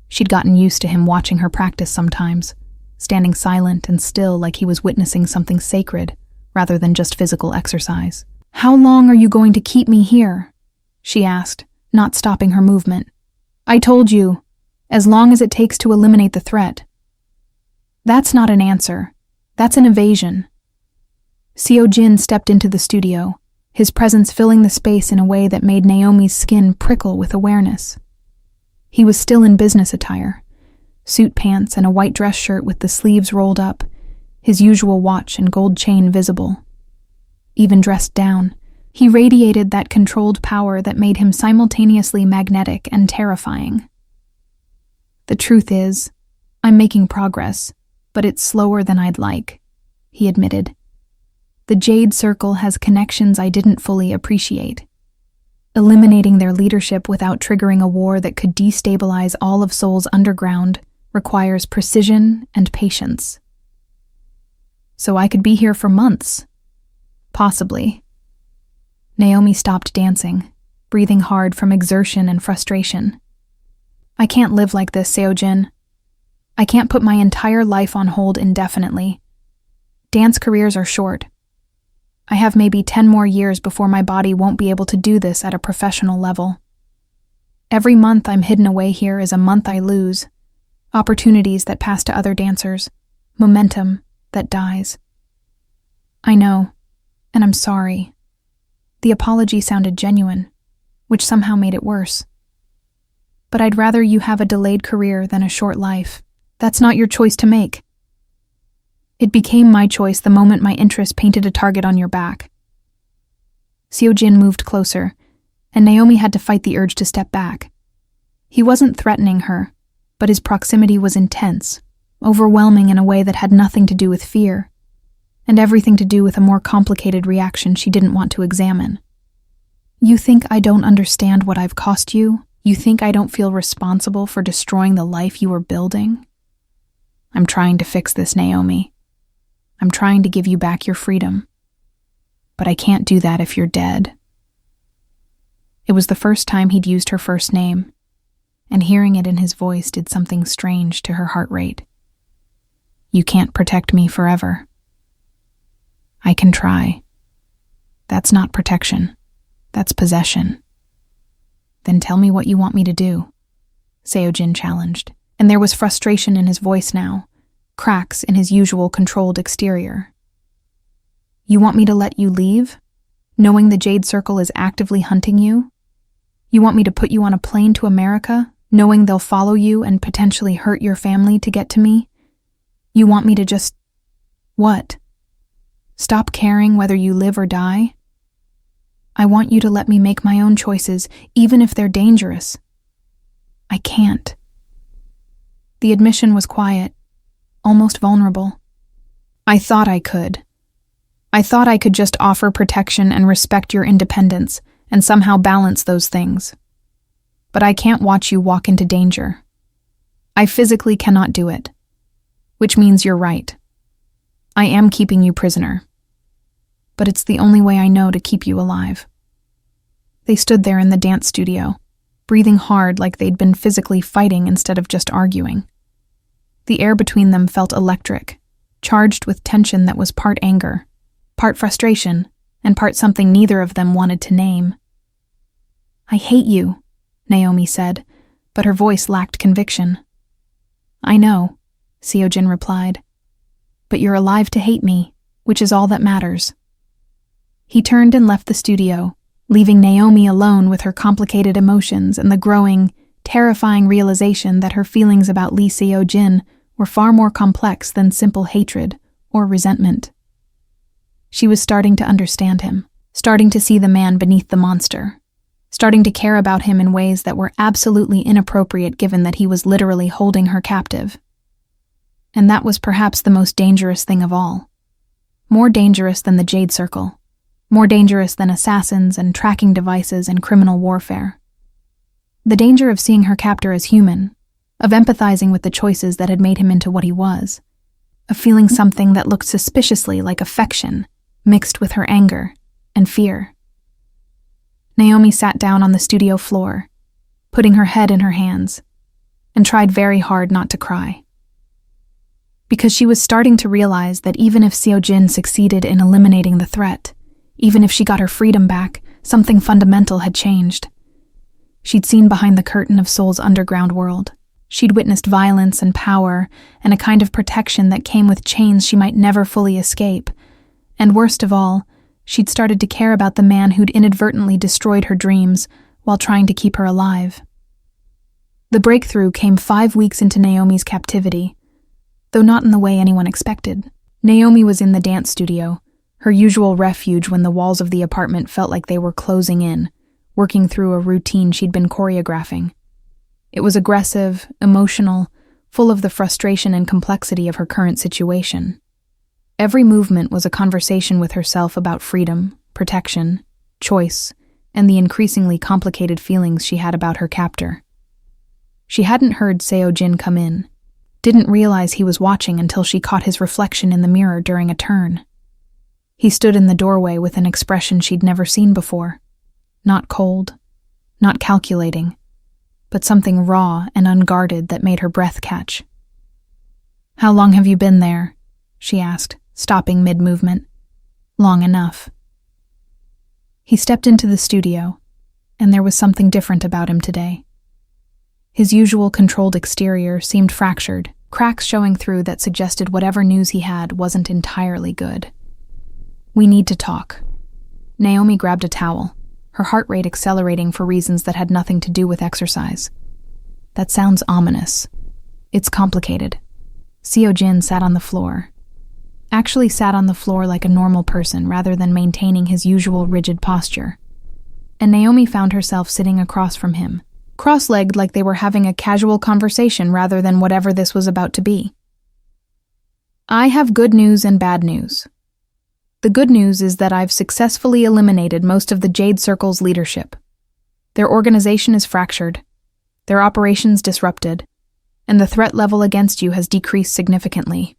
She'd gotten used to him watching her practice sometimes, standing silent and still like he was witnessing something sacred, rather than just physical exercise. "How long are you going to keep me here?" she asked, not stopping her movement. "I told you, as long as it takes to eliminate the threat." "That's not an answer. That's an evasion." Seo Jin stepped into the studio, his presence filling the space in a way that made Naomi's skin prickle with awareness. He was still in business attire, suit pants and a white dress shirt with the sleeves rolled up, his usual watch and gold chain visible. Even dressed down, he radiated that controlled power that made him simultaneously magnetic and terrifying. "The truth is, I'm making progress, but it's slower than I'd like," he admitted. "The Jade Circle has connections I didn't fully appreciate. Eliminating their leadership without triggering a war that could destabilize all of Seoul's underground requires precision and patience. So I could be here for months. Possibly." Naomi stopped dancing, breathing hard from exertion and frustration. "I can't live like this, Seo Jin. I can't put my entire life on hold indefinitely. Dance careers are short. I have maybe 10 more years before my body won't be able to do this at a professional level. Every month I'm hidden away here is a month I lose. Opportunities that pass to other dancers. Momentum that dies." "I know, and I'm sorry." The apology sounded genuine, which somehow made it worse. "But I'd rather you have a delayed career than a short life. That's not your choice to make." "It became my choice the moment my interest painted a target on your back." Seo Jin moved closer, and Naomi had to fight the urge to step back. He wasn't threatening her, but his proximity was intense, overwhelming in a way that had nothing to do with fear, and everything to do with a more complicated reaction she didn't want to examine. "You think I don't understand what I've cost you? You think I don't feel responsible for destroying the life you were building? I'm trying to fix this, Naomi. I'm trying to give you back your freedom. But I can't do that if you're dead." It was the first time he'd used her first name, and hearing it in his voice did something strange to her heart rate. "You can't protect me forever." "I can try." "That's not protection. That's possession." "Then tell me what you want me to do," Seo Jin challenged, and there was frustration in his voice now, cracks in his usual controlled exterior. "You want me to let you leave, knowing the Jade Circle is actively hunting you? You want me to put you on a plane to America, knowing they'll follow you and potentially hurt your family to get to me? You want me to just... what? Stop caring whether you live or die? I want you to let me make my own choices, even if they're dangerous." "I can't." The admission was quiet, almost vulnerable. "I thought I could. I thought I could just offer protection and respect your independence and somehow balance those things. But I can't watch you walk into danger. I physically cannot do it. Which means you're right. I am keeping you prisoner. But it's the only way I know to keep you alive." They stood there in the dance studio, breathing hard like they'd been physically fighting instead of just arguing. The air between them felt electric, charged with tension that was part anger, part frustration, and part something neither of them wanted to name. "I hate you," Naomi said, but her voice lacked conviction. "I know," Seo Jin replied, "but you're alive to hate me, which is all that matters." He turned and left the studio, leaving Naomi alone with her complicated emotions and the growing, terrifying realization that her feelings about Lee Seo Jin were far more complex than simple hatred or resentment. She was starting to understand him, starting to see the man beneath the monster, starting to care about him in ways that were absolutely inappropriate given that he was literally holding her captive. And that was perhaps the most dangerous thing of all. More dangerous than the Jade Circle, more dangerous than assassins and tracking devices and criminal warfare. The danger of seeing her captor as human, of empathizing with the choices that had made him into what he was, of feeling something that looked suspiciously like affection, mixed with her anger and fear. Naomi sat down on the studio floor, putting her head in her hands, and tried very hard not to cry. because she was starting to realize that even if Seo-jin succeeded in eliminating the threat, even if she got her freedom back, something fundamental had changed. She'd seen behind the curtain of Seoul's underground world. She'd witnessed violence and power, and a kind of protection that came with chains she might never fully escape. And worst of all, she'd started to care about the man who'd inadvertently destroyed her dreams while trying to keep her alive. The breakthrough came 5 weeks into Naomi's captivity, though not in the way anyone expected. Naomi was in the dance studio, her usual refuge when the walls of the apartment felt like they were closing in, working through a routine she'd been choreographing. It was aggressive, emotional, full of the frustration and complexity of her current situation. Every movement was a conversation with herself about freedom, protection, choice, and the increasingly complicated feelings she had about her captor. She hadn't heard Seo-jin come in, didn't realize he was watching until she caught his reflection in the mirror during a turn. He stood in the doorway with an expression she'd never seen before. Not cold, not calculating, but something raw and unguarded that made her breath catch. "How long have you been there?" she asked, stopping mid-movement. "Long enough." He stepped into the studio, and there was something different about him today. His usual controlled exterior seemed fractured, cracks showing through that suggested whatever news he had wasn't entirely good. "We need to talk." Naomi grabbed a towel, her heart rate accelerating for reasons that had nothing to do with exercise. "That sounds ominous. It's complicated." Seo-jin sat on the floor. Actually sat on the floor like a normal person rather than maintaining his usual rigid posture. And Naomi found herself sitting across from him, cross-legged like they were having a casual conversation rather than whatever this was about to be. "I have good news and bad news. The good news is that I've successfully eliminated most of the Jade Circle's leadership. Their organization is fractured, their operations disrupted, and the threat level against you has decreased significantly."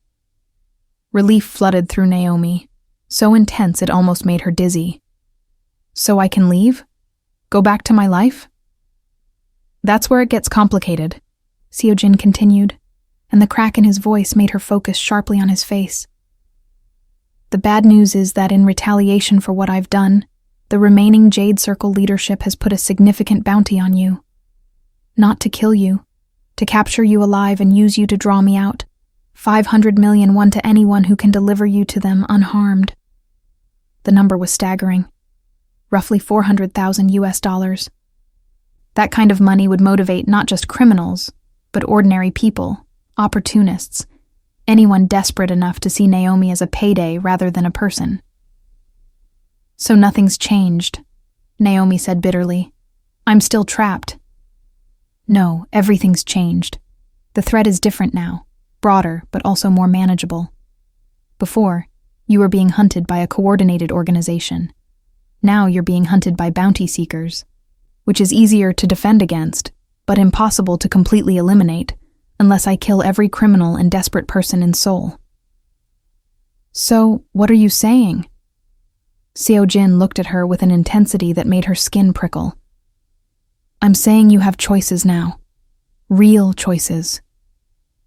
Relief flooded through Naomi, so intense it almost made her dizzy. "So I can leave? Go back to my life?" "That's where it gets complicated," Seo-jin continued, and the crack in his voice made her focus sharply on his face. "The bad news is that in retaliation for what I've done, the remaining Jade Circle leadership has put a significant bounty on you. Not to kill you, to capture you alive and use you to draw me out. 500 million won to anyone who can deliver you to them unharmed." The number was staggering. Roughly $400,000. That kind of money would motivate not just criminals, but ordinary people, opportunists, anyone desperate enough to see Naomi as a payday rather than a person. "So nothing's changed," Naomi said bitterly. "I'm still trapped." "No, everything's changed. The threat is different now, broader but also more manageable. Before, you were being hunted by a coordinated organization. Now you're being hunted by bounty seekers, which is easier to defend against, but impossible to completely eliminate, unless I kill every criminal and desperate person in Seoul." "So, what are you saying?" Seo-jin looked at her with an intensity that made her skin prickle. "I'm saying you have choices now. Real choices.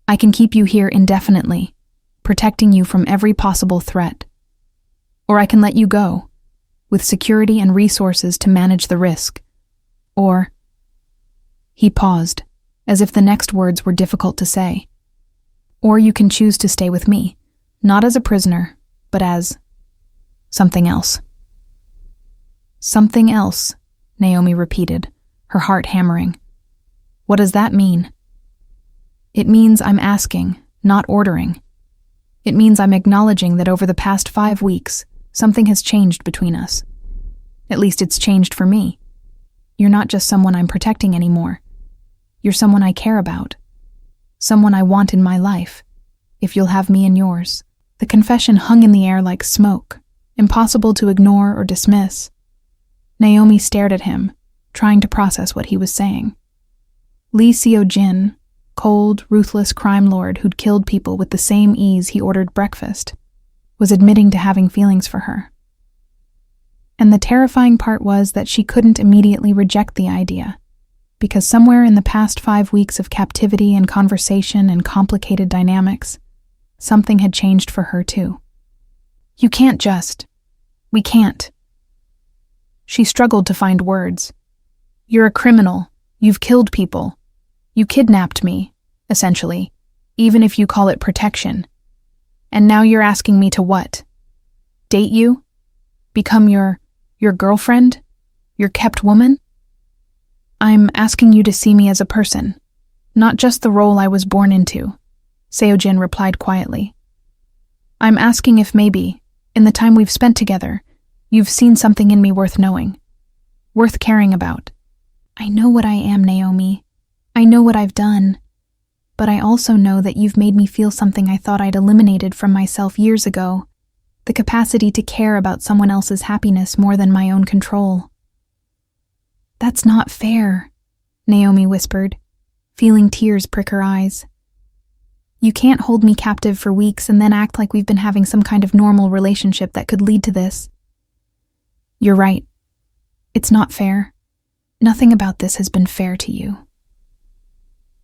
I can keep you here indefinitely, protecting you from every possible threat. Or I can let you go, with security and resources to manage the risk. Or..." He paused, as if the next words were difficult to say. "Or you can choose to stay with me, not as a prisoner, but as something else." "Something else," Naomi repeated, her heart hammering. "What does that mean?" "It means I'm asking, not ordering. It means I'm acknowledging that over the past 5 weeks, something has changed between us. At least it's changed for me. You're not just someone I'm protecting anymore. You're someone I care about. Someone I want in my life, if you'll have me in yours." The confession hung in the air like smoke, impossible to ignore or dismiss. Naomi stared at him, trying to process what he was saying. Lee Seo-jin, cold, ruthless crime lord who'd killed people with the same ease he ordered breakfast, was admitting to having feelings for her. And the terrifying part was that she couldn't immediately reject the idea, because somewhere in the past 5 weeks of captivity and conversation and complicated dynamics, Something had changed for her too. We can't. She struggled to find words. You're a criminal. You've killed people. You kidnapped me, essentially, even if you call it protection. And now you're asking me to what? Date you? Become your girlfriend? Your kept woman? I'm asking you to see me as a person, not just the role I was born into, Seojin replied quietly. I'm asking if maybe, in the time we've spent together, you've seen something in me worth knowing, worth caring about. I know what I am, Naomi. I know what I've done. But I also know that you've made me feel something I thought I'd eliminated from myself years ago, the capacity to care about someone else's happiness more than my own control. That's not fair, Naomi whispered, feeling tears prick her eyes. You can't hold me captive for weeks and then act like we've been having some kind of normal relationship that could lead to this. You're right. It's not fair. Nothing about this has been fair to you.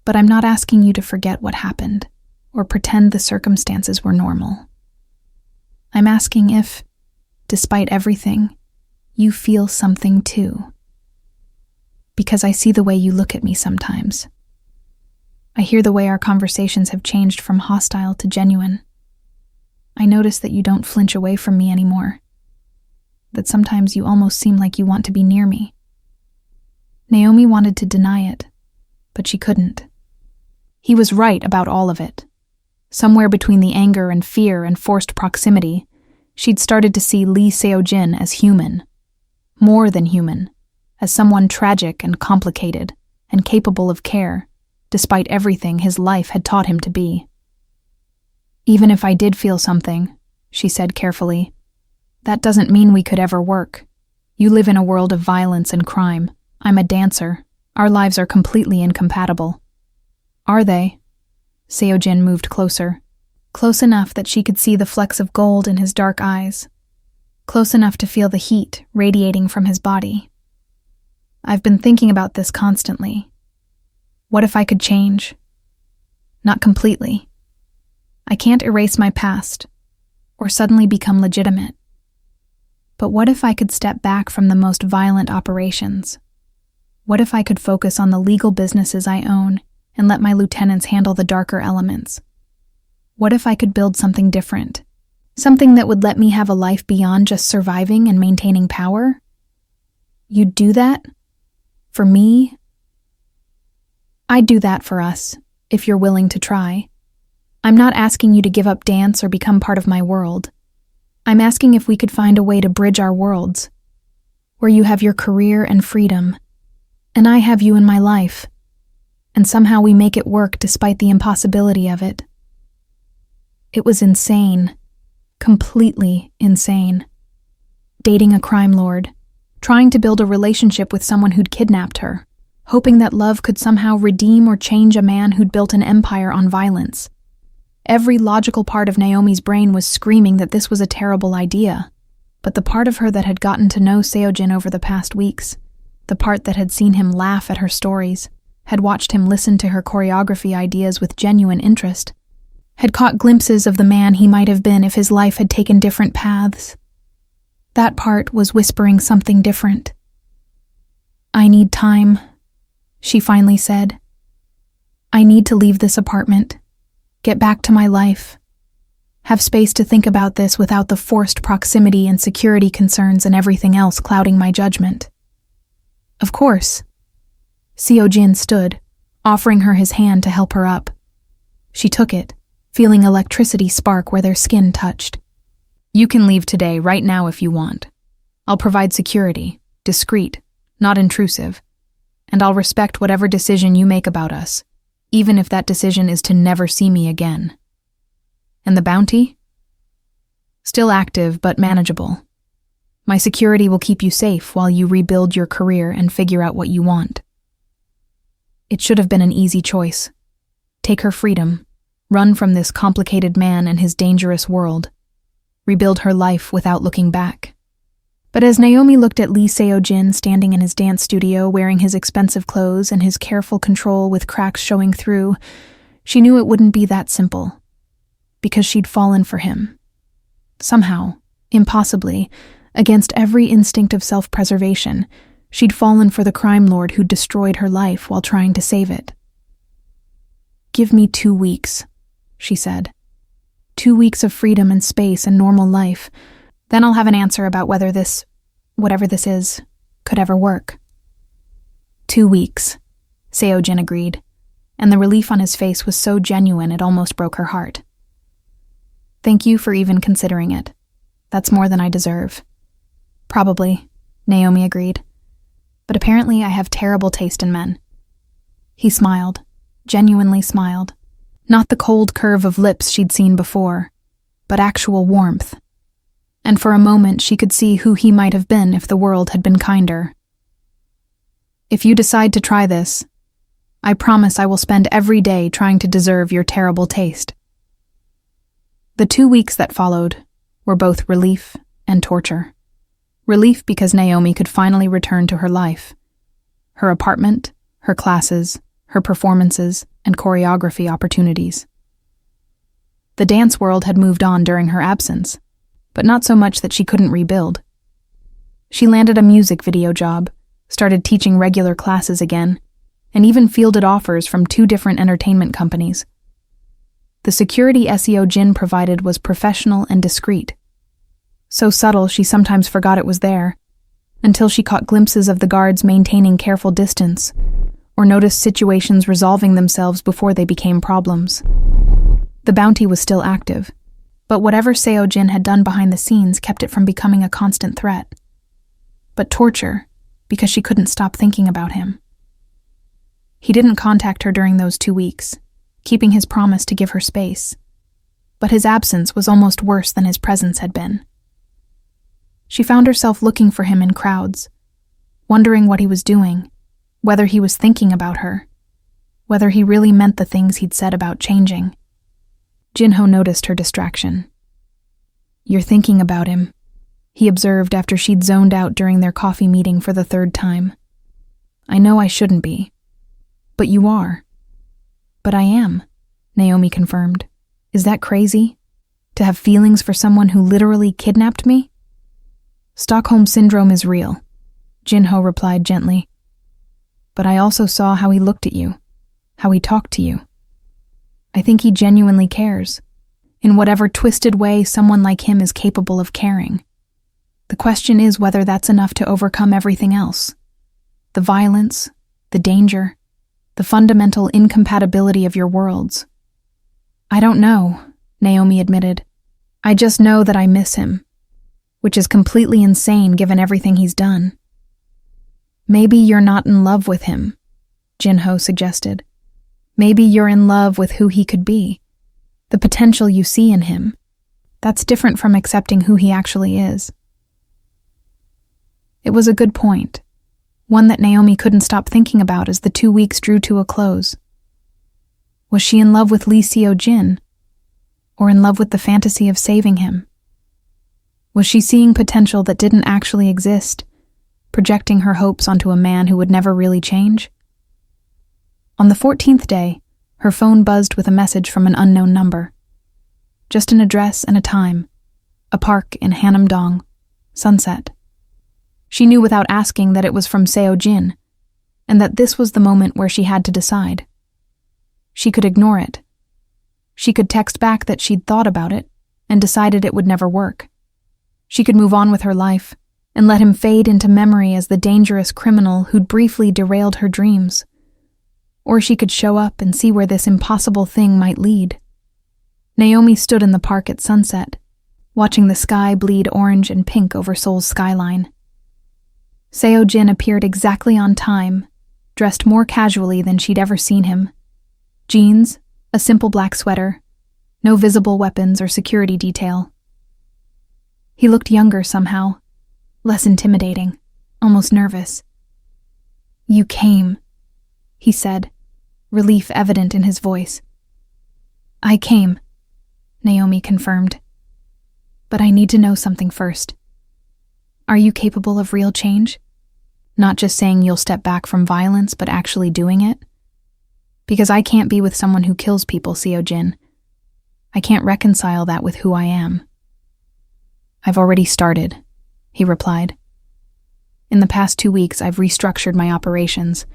But I'm not asking you to forget what happened or pretend the circumstances were normal. I'm asking if, despite everything, you feel something too. Because I see the way you look at me sometimes. I hear the way our conversations have changed from hostile to genuine. I notice that you don't flinch away from me anymore. That sometimes you almost seem like you want to be near me. Naomi wanted to deny it, but she couldn't. He was right about all of it. Somewhere between the anger and fear and forced proximity, she'd started to see Lee Seojin as human. More than human, as someone tragic and complicated and capable of care, despite everything his life had taught him to be. Even if I did feel something, she said carefully, that doesn't mean we could ever work. You live in a world of violence and crime. I'm a dancer. Our lives are completely incompatible. Are they? Seojin moved closer. Close enough that she could see the flecks of gold in his dark eyes. Close enough to feel the heat radiating from his body. I've been thinking about this constantly. What if I could change? Not completely. I can't erase my past, or suddenly become legitimate. But what if I could step back from the most violent operations? What if I could focus on the legal businesses I own and let my lieutenants handle the darker elements? What if I could build something different? Something that would let me have a life beyond just surviving and maintaining power? You'd do that? For me? I'd do that for us, if you're willing to try. I'm not asking you to give up dance or become part of my world. I'm asking if we could find a way to bridge our worlds, where you have your career and freedom, and I have you in my life, and somehow we make it work despite the impossibility of it. It was insane, completely insane. Dating a crime lord, trying to build a relationship with someone who'd kidnapped her, hoping that love could somehow redeem or change a man who'd built an empire on violence. Every logical part of Naomi's brain was screaming that this was a terrible idea, but the part of her that had gotten to know Seojin over the past weeks, the part that had seen him laugh at her stories, had watched him listen to her choreography ideas with genuine interest, had caught glimpses of the man he might have been if his life had taken different paths. That part was whispering something different. I need time, she finally said. I need to leave this apartment. Get back to my life. Have space to think about this without the forced proximity and security concerns and everything else clouding my judgment. Of course. Seojin stood, offering her his hand to help her up. She took it, feeling electricity spark where their skin touched. You can leave today, right now if you want. I'll provide security, discreet, not intrusive, and I'll respect whatever decision you make about us, even if that decision is to never see me again. And the bounty? Still active, but manageable. My security will keep you safe while you rebuild your career and figure out what you want. It should have been an easy choice. Take her freedom, run from this complicated man and his dangerous world, rebuild her life without looking back. But as Naomi looked at Lee Seojin standing in his dance studio wearing his expensive clothes and his careful control with cracks showing through, she knew it wouldn't be that simple. because she'd fallen for him. Somehow, impossibly, against every instinct of self-preservation, she'd fallen for the crime lord who'd destroyed her life while trying to save it. "Give me 2 weeks," she said. 2 weeks of freedom and space and normal life. Then I'll have an answer about whether this, whatever this is, could ever work. 2 weeks, Seo-jin agreed, and the relief on his face was so genuine it almost broke her heart. "Thank you for even considering it. That's more than I deserve." "Probably," Naomi agreed. "But apparently I have terrible taste in men." He smiled, genuinely smiled. Not the cold curve of lips she'd seen before, but actual warmth. And for a moment she could see who he might have been if the world had been kinder. "If you decide to try this, I promise I will spend every day trying to deserve your terrible taste." The 2 weeks that followed were both relief and torture. Relief because Naomi could finally return to her life. Her apartment, her classes, her performances, and choreography opportunities. The dance world had moved on during her absence, but not so much that she couldn't rebuild. She landed a music video job, started teaching regular classes again, and even fielded offers from 2 different entertainment companies. The security Seo-jin provided was professional and discreet. So subtle she sometimes forgot it was there, until she caught glimpses of the guards maintaining careful distance, or noticed situations resolving themselves before they became problems. The bounty was still active, but whatever Seo-jin had done behind the scenes kept it from becoming a constant threat. But torture, because she couldn't stop thinking about him. He didn't contact her during those 2 weeks, keeping his promise to give her space. But his absence was almost worse than his presence had been. She found herself looking for him in crowds, wondering what he was doing, whether he was thinking about her, whether he really meant the things he'd said about changing. Jinho noticed her distraction. "You're thinking about him," he observed after she'd zoned out during their coffee meeting for the 3rd time. "I know I shouldn't be. But you are." "But I am," Naomi confirmed. "Is that crazy? To have feelings for someone who literally kidnapped me?" "Stockholm Syndrome is real," Jinho replied gently. "But I also saw how he looked at you, how he talked to you. I think he genuinely cares, in whatever twisted way someone like him is capable of caring. The question is whether that's enough to overcome everything else. The violence, the danger, the fundamental incompatibility of your worlds." "I don't know," Naomi admitted. "I just know that I miss him, which is completely insane given everything he's done." "Maybe you're not in love with him," Jinho suggested. "Maybe you're in love with who he could be, the potential you see in him. That's different from accepting who he actually is." It was a good point, one that Naomi couldn't stop thinking about as the 2 weeks drew to a close. Was she in love with Lee Seo-jin, or in love with the fantasy of saving him? Was she seeing potential that didn't actually exist, projecting her hopes onto a man who would never really change? On the 14th day, her phone buzzed with a message from an unknown number. Just an address and a time. A park in Hanam-dong, sunset. She knew without asking that it was from Seo-jin, and that this was the moment where she had to decide. She could ignore it. She could text back that she'd thought about it and decided it would never work. She could move on with her life and let him fade into memory as the dangerous criminal who'd briefly derailed her dreams. Or she could show up and see where this impossible thing might lead. Naomi stood in the park at sunset, watching the sky bleed orange and pink over Seoul's skyline. Seo-jin appeared exactly on time, dressed more casually than she'd ever seen him. Jeans, a simple black sweater, no visible weapons or security detail. He looked younger somehow, less intimidating, almost nervous. "You came," he said, relief evident in his voice. "I came," Naomi confirmed. "But I need to know something first. Are you capable of real change? Not just saying you'll step back from violence, but actually doing it? Because I can't be with someone who kills people, Seo-jin. I can't reconcile that with who I am. I've already started, he replied. In the past 2 weeks, I've restructured my operations.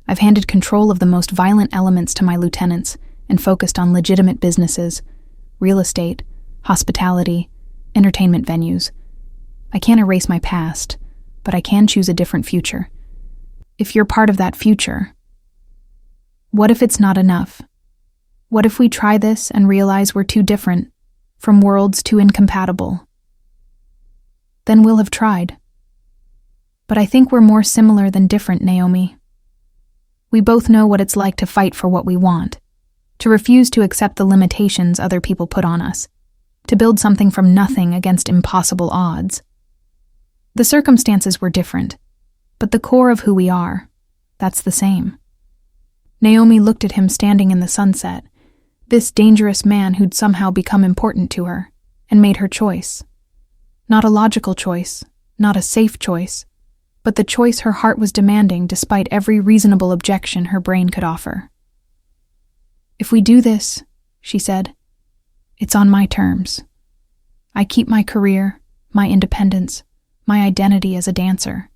I've handed control of the most violent elements to my lieutenants and focused on legitimate businesses, real estate, hospitality, entertainment venues. I can't erase my past, but I can choose a different future. If you're part of that future, what if it's not enough? What if we try this and realize we're too different, from worlds too incompatible? Then we'll have tried. But I think we're more similar than different, Naomi. We both know what it's like to fight for what we want, to refuse to accept the limitations other people put on us, to build something from nothing against impossible odds. The circumstances were different, but the core of who we are, that's the same. Naomi looked at him standing in the sunset, this dangerous man who'd somehow become important to her, and made her choice. Not a logical choice, not a safe choice, but the choice her heart was demanding despite every reasonable objection her brain could offer. If we do this, she said, it's on my terms. I keep my career, my independence, my identity as a dancer.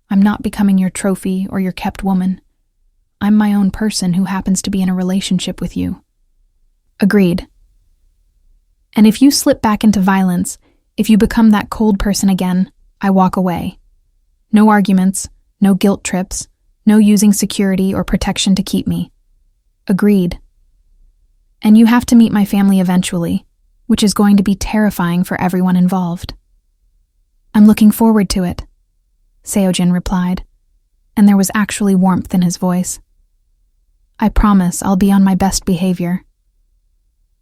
I'm not becoming your trophy or your kept woman. I'm my own person who happens to be in a relationship with you. Agreed. And if you slip back into violence, if you become that cold person again, I walk away. No arguments, no guilt trips, no using security or protection to keep me. Agreed. And you have to meet my family eventually, which is going to be terrifying for everyone involved. I'm looking forward to it, Seojin replied, and there was actually warmth in his voice. I promise I'll be on my best behavior.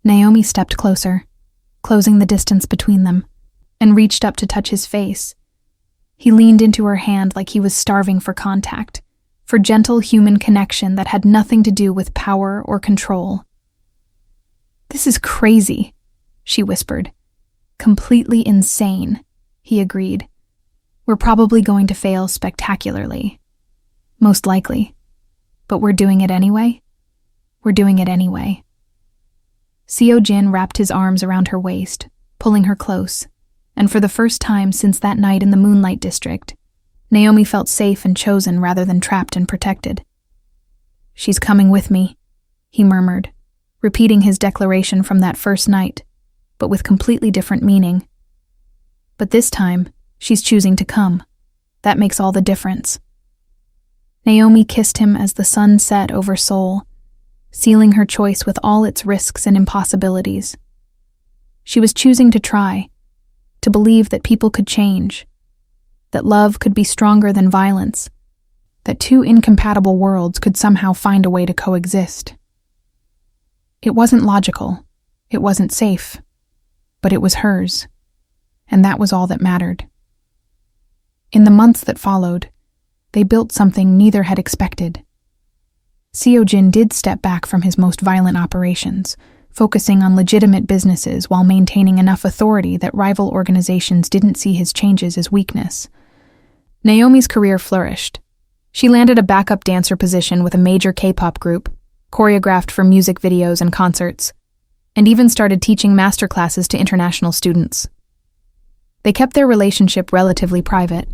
Naomi stepped closer, closing the distance between them, and reached up to touch his face. He leaned into her hand like he was starving for contact, for gentle human connection that had nothing to do with power or control. This is crazy, she whispered. Completely insane, he agreed. We're probably going to fail spectacularly. Most likely. But we're doing it anyway? We're doing it anyway. Seojin wrapped his arms around her waist, pulling her close, and for the first time since that night in the Moonlight District, Naomi felt safe and chosen rather than trapped and protected. She's coming with me, he murmured, repeating his declaration from that first night, but with completely different meaning. But this time, she's choosing to come. That makes all the difference. Naomi kissed him as the sun set over Seoul, sealing her choice with all its risks and impossibilities. She was choosing to try, to believe that people could change, that love could be stronger than violence, that two incompatible worlds could somehow find a way to coexist. It wasn't logical, it wasn't safe, but it was hers, and that was all that mattered. In the months that followed, they built something neither had expected. Seojin did step back from his most violent operations, focusing on legitimate businesses while maintaining enough authority that rival organizations didn't see his changes as weakness. Naomi's career flourished. She landed a backup dancer position with a major K-pop group, choreographed for music videos and concerts, and even started teaching masterclasses to international students. They kept their relationship relatively private,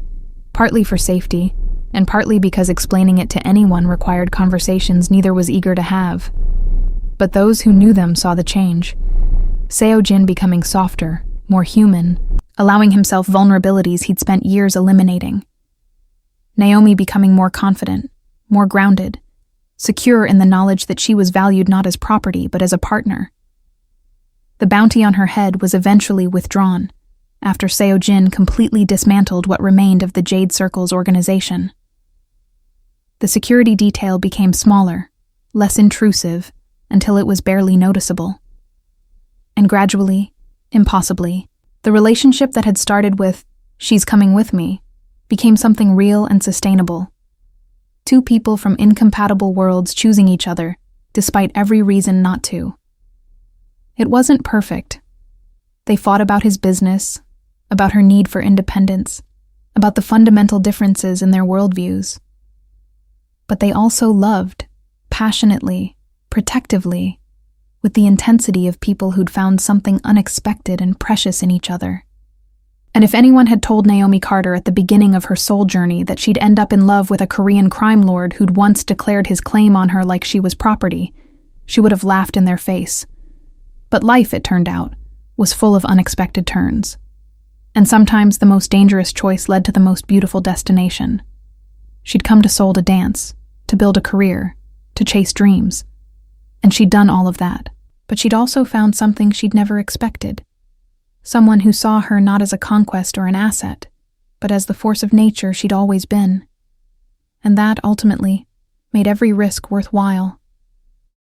partly for safety, and partly because explaining it to anyone required conversations neither was eager to have. But those who knew them saw the change. Seojin becoming softer, more human, allowing himself vulnerabilities he'd spent years eliminating. Naomi becoming more confident, more grounded, secure in the knowledge that she was valued not as property but as a partner. The bounty on her head was eventually withdrawn, after Seojin completely dismantled what remained of the Jade Circle's organization. The security detail became smaller, less intrusive, until it was barely noticeable. And gradually, impossibly, the relationship that had started with, "She's coming with me," became something real and sustainable. Two people from incompatible worlds choosing each other, despite every reason not to. It wasn't perfect. They fought about his business, about her need for independence, about the fundamental differences in their worldviews. But they also loved, passionately, protectively, with the intensity of people who'd found something unexpected and precious in each other. And if anyone had told Naomi Carter at the beginning of her soul journey that she'd end up in love with a Korean crime lord who'd once declared his claim on her like she was property, she would have laughed in their face. But life, it turned out, was full of unexpected turns. And sometimes the most dangerous choice led to the most beautiful destination. She'd come to Seoul to dance, to build a career, to chase dreams. And she'd done all of that. But she'd also found something she'd never expected. Someone who saw her not as a conquest or an asset, but as the force of nature she'd always been. And that, ultimately, made every risk worthwhile.